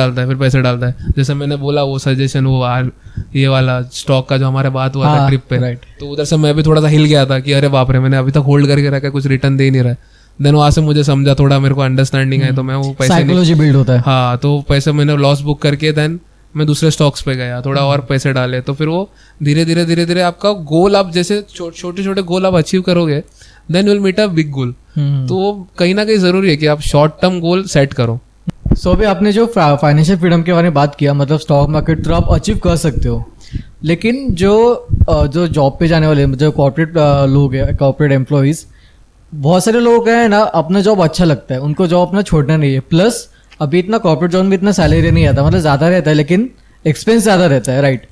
डालता है. जैसे मैंने बोला वो सजेशन, वो ये वाला स्टॉक का जो हमारे बात हुआ था ट्रिप पे, तो उधर से मैं भी थोड़ा सा हिल गया था कि अरे बाप रे, मैंने अभी तक होल्ड करके रखा, कुछ रिटर्न दे नहीं रहा है. देन वहाँ से मुझे समझा, थोड़ा मेरे को अंडरस्टैंडिंग है, तो मैं वो पैसे साइकोलॉजी बिल्ड होता है। हाँ, तो पैसे मैंने लॉस बुक करके देन मैं दूसरे स्टॉक्स पे गया, थोड़ा और पैसे डाले, तो फिर वो धीरे धीरे आपका गोल, आप जैसे छोटे छोटे गोल आप अचीव करोगे, then will meet a big goal. तो कहीं ना कहीं जरूरी है कि आप शॉर्ट टर्म गोल सेट करो। सो अभी आपने जो फाइनेंशियल फ्रीडम के बारे में बात किया, मतलब स्टॉक मार्केट तो आप अचीव कर सकते हो, लेकिन जो जॉब पे जाने वाले, जो कॉर्पोरेट लोग हैं, कॉर्पोरेट एम्प्लॉइज, बहुत सारे लोग हैं ना, अपना जॉब अच्छा लगता है, उनको जॉब अपना छोड़ना नहीं है। प्लस अभी इतना कॉर्पोरेट जॉब में इतना सैलरी नहीं आता, मतलब ज़्यादा रहता है लेकिन एक्सपेंस ज़्यादा रहता है, राइट?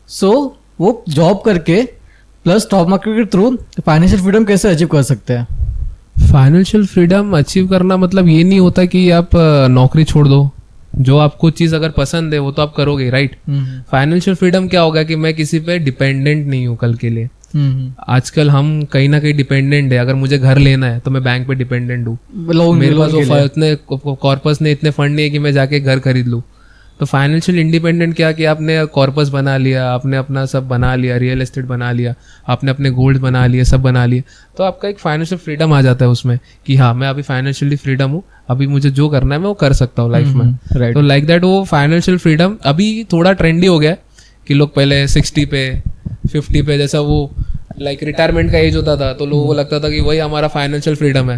सो वो जॉब करके प्लस स्टॉक मार्केट के थ्रू फाइनेंशियल फ्रीडम कैसे अचीव कर सकते हैं? फाइनेंशियल फ्रीडम अचीव करना मतलब ये नहीं होता कि आप नौकरी छोड़ दो, जो आपको चीज अगर पसंद है वो तो आप करोगे, राइट? फाइनेंशियल फ्रीडम क्या होगा कि मैं किसी पे डिपेंडेंट नहीं हूँ कल के लिए। आजकल हम कहीं ना कहीं डिपेंडेंट है, अगर मुझे घर लेना है तो मैं बैंक पे डिपेंडेंट हूँ, मेरे पास इतने कॉर्पस ने इतने फंड नहीं है कि मैं जाके घर खरीद लूँ। तो फाइनेंशियल इंडिपेंडेंट क्या कि आपने कॉर्पस बना लिया, आपने अपना सब बना लिया, रियल एस्टेट बना लिया, आपने अपने गोल्ड बना लिए, सब बना लिए, तो आपका एक फाइनेंशियल फ्रीडम आ जाता है उसमें कि हाँ मैं अभी फाइनेंशियली फ्रीडम हूँ, अभी मुझे जो करना है मैं वो कर सकता हूँ लाइफ में। तो लाइक दैट वो फाइनेंशियल फ्रीडम अभी थोड़ा ट्रेंडी हो गया है कि लोग पहले 60 पे 50 पे, जैसा वो लाइक रिटायरमेंट का एज होता था तो लोगों को लगता था कि वही हमारा फाइनेंशियल फ्रीडम है।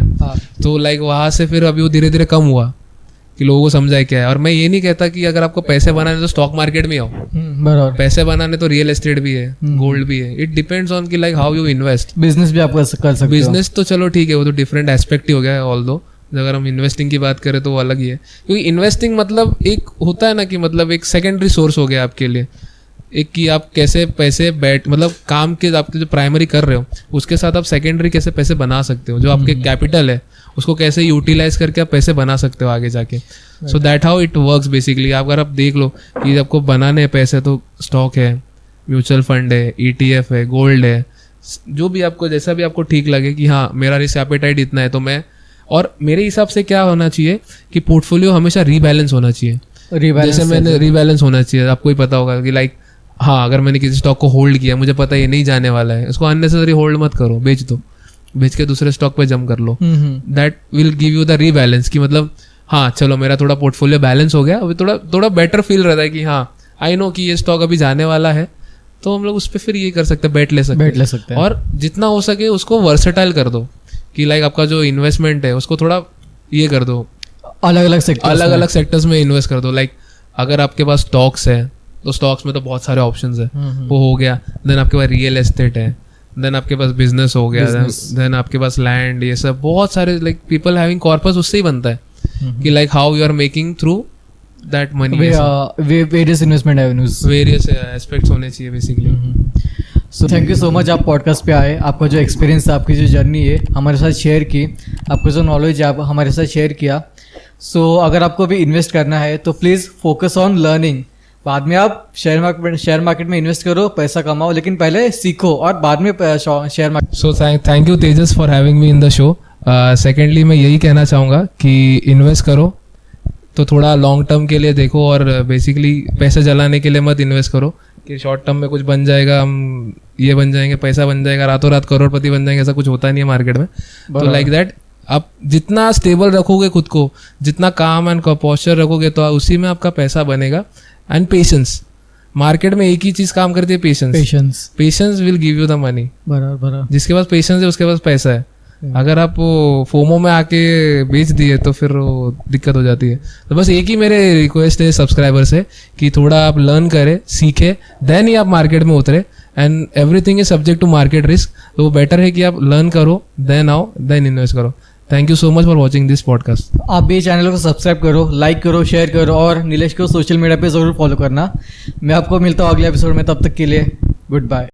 तो लाइक वहां से फिर अभी वो धीरे धीरे कम हुआ कि लोगों को समझाए क्या है। और मैं ये नहीं कहता कि अगर आपको पैसे बनाने तो स्टॉक मार्केट में आओ, बराबर, पैसे बनाने तो रियल एस्टेट भी है, गोल्ड भी है, इट डिपेंड्स ऑन कि like how you invest. Business भी आप कर सकते हो। बिजनेस तो चलो ठीक है, वो तो डिफरेंट एस्पेक्ट ही हो गया है, ऑल दो अगर हम इन्वेस्टिंग की बात करें तो वो अलग ही है, क्योंकि इन्वेस्टिंग मतलब एक होता है ना कि मतलब एक सेकेंडरी सोर्स हो गया आपके लिए, एक कि आप कैसे पैसे मतलब काम के आपके जो प्राइमरी कर रहे हो उसके साथ आप सेकेंडरी कैसे पैसे बना सकते हो, जो आपके कैपिटल है उसको कैसे यूटिलाइज करके आप पैसे बना सकते हो आगे जाके। So that how it works basically. अगर आप देख लो कि आपको बनाने हैं पैसे तो स्टॉक है, म्यूचुअल फंड है, ETF है, गोल्ड है, जो भी आपको जैसा भी आपको ठीक लगे कि हाँ मेरा रिस्क एपेटाइट इतना है तो मैं, और मेरे हिसाब से क्या होना चाहिए कि पोर्टफोलियो हमेशा रीबैलेंस होना चाहिए। जैसे मैंने रीबैलेंस होना चाहिए, आपको ही पता होगा कि लाइक हाँ अगर मैंने किसी स्टॉक को होल्ड किया, मुझे पता है ये नहीं जाने वाला है, उसको अननेसेसरी होल्ड मत करो, बेच दो, बेच के दूसरे स्टॉक पे जंप कर लो। That will give you the rebalance कि मतलब हाँ चलो मेरा थोड़ा पोर्टफोलियो बैलेंस हो गया, अभी थोड़ा बेटर फील रहता है कि हाँ आई नो कि ये स्टॉक अभी जाने वाला है, तो हम लोग उस पर फिर ये कर सकते हैं, बेट ले सकते हैं। और जितना हो सके उसको वर्सेटाइल कर दो कि लाइक आपका जो इन्वेस्टमेंट है उसको थोड़ा ये कर दो, अलग अलग सेक्टर्स में इन्वेस्ट कर दो। लाइक अगर आपके पास स्टॉक्स है तो स्टॉक्स में तो बहुत सारे ऑप्शंस है, वो हो गया। देन आपके पास रियल एस्टेट है, देन आपके पास बिजनेस हो गया, देन आपके पास लैंड, ये सब बहुत सारे लाइक पीपल हैविंग कॉर्पस उससे ही बनता है कि like how you are making through that money, various investment avenues, various aspects होने चाहिए basically. So thank you so much, आप पॉडकास्ट पे आए, आपका जो एक्सपीरियंस है, आपकी जो जर्नी है हमारे साथ शेयर की, आपका जो नॉलेज है आप हमारे साथ शेयर किया। सो अगर आपको भी इन्वेस्ट करना है तो प्लीज़ फोकस ऑन लर्निंग। बाद में आप शेयर मार्केट में इन्वेस्ट करो, पैसा कमाओ, लेकिन पहले सीखो और बाद में share market. So thank you Tejas for having me in the show. Secondly मैं यही कहना चाहूँगा कि इन्वेस्ट करो तो थोड़ा लॉन्ग टर्म के लिए देखो, और बेसिकली पैसे जलाने के लिए मत इन्वेस्ट करो कि शॉर्ट टर्म में कुछ बन जाएगा, हम ये बन जाएंगे, पैसा बन जाएगा, रातों रात करोड़पति बन जाएंगे, ऐसा कुछ होता नहीं है मार्केट में। तो लाइक दैट आप जितना स्टेबल रखोगे खुद को, जितना काम एंड पोस्चर रखोगे, तो उसी में आपका पैसा बनेगा। एंड पेशेंस, मार्केट में एक ही चीज काम करती है, patience will give you the money. बराबर, जिसके पास पेशेंस है उसके पास पैसा है। अगर आप फोमो में आके बेच दिए तो फिर वो दिक्कत हो जाती है। तो बस एक ही मेरे रिक्वेस्ट है सब्सक्राइबर से कि थोड़ा आप लर्न करें, सीखे, देन ही आप मार्केट में उतरे। And everything is subject to market risk, तो वो बेटर है कि आप लर्न करो, देन आओ, देन इन्वेस्ट करो। Thank you so much for watching this podcast. आप भी चैनल को सब्सक्राइब करो, लाइक करो, शेयर करो, और नीलेश को सोशल मीडिया पे जरूर फॉलो करना। मैं आपको मिलता हूँ अगले एपिसोड में, तब तक के लिए गुड बाय।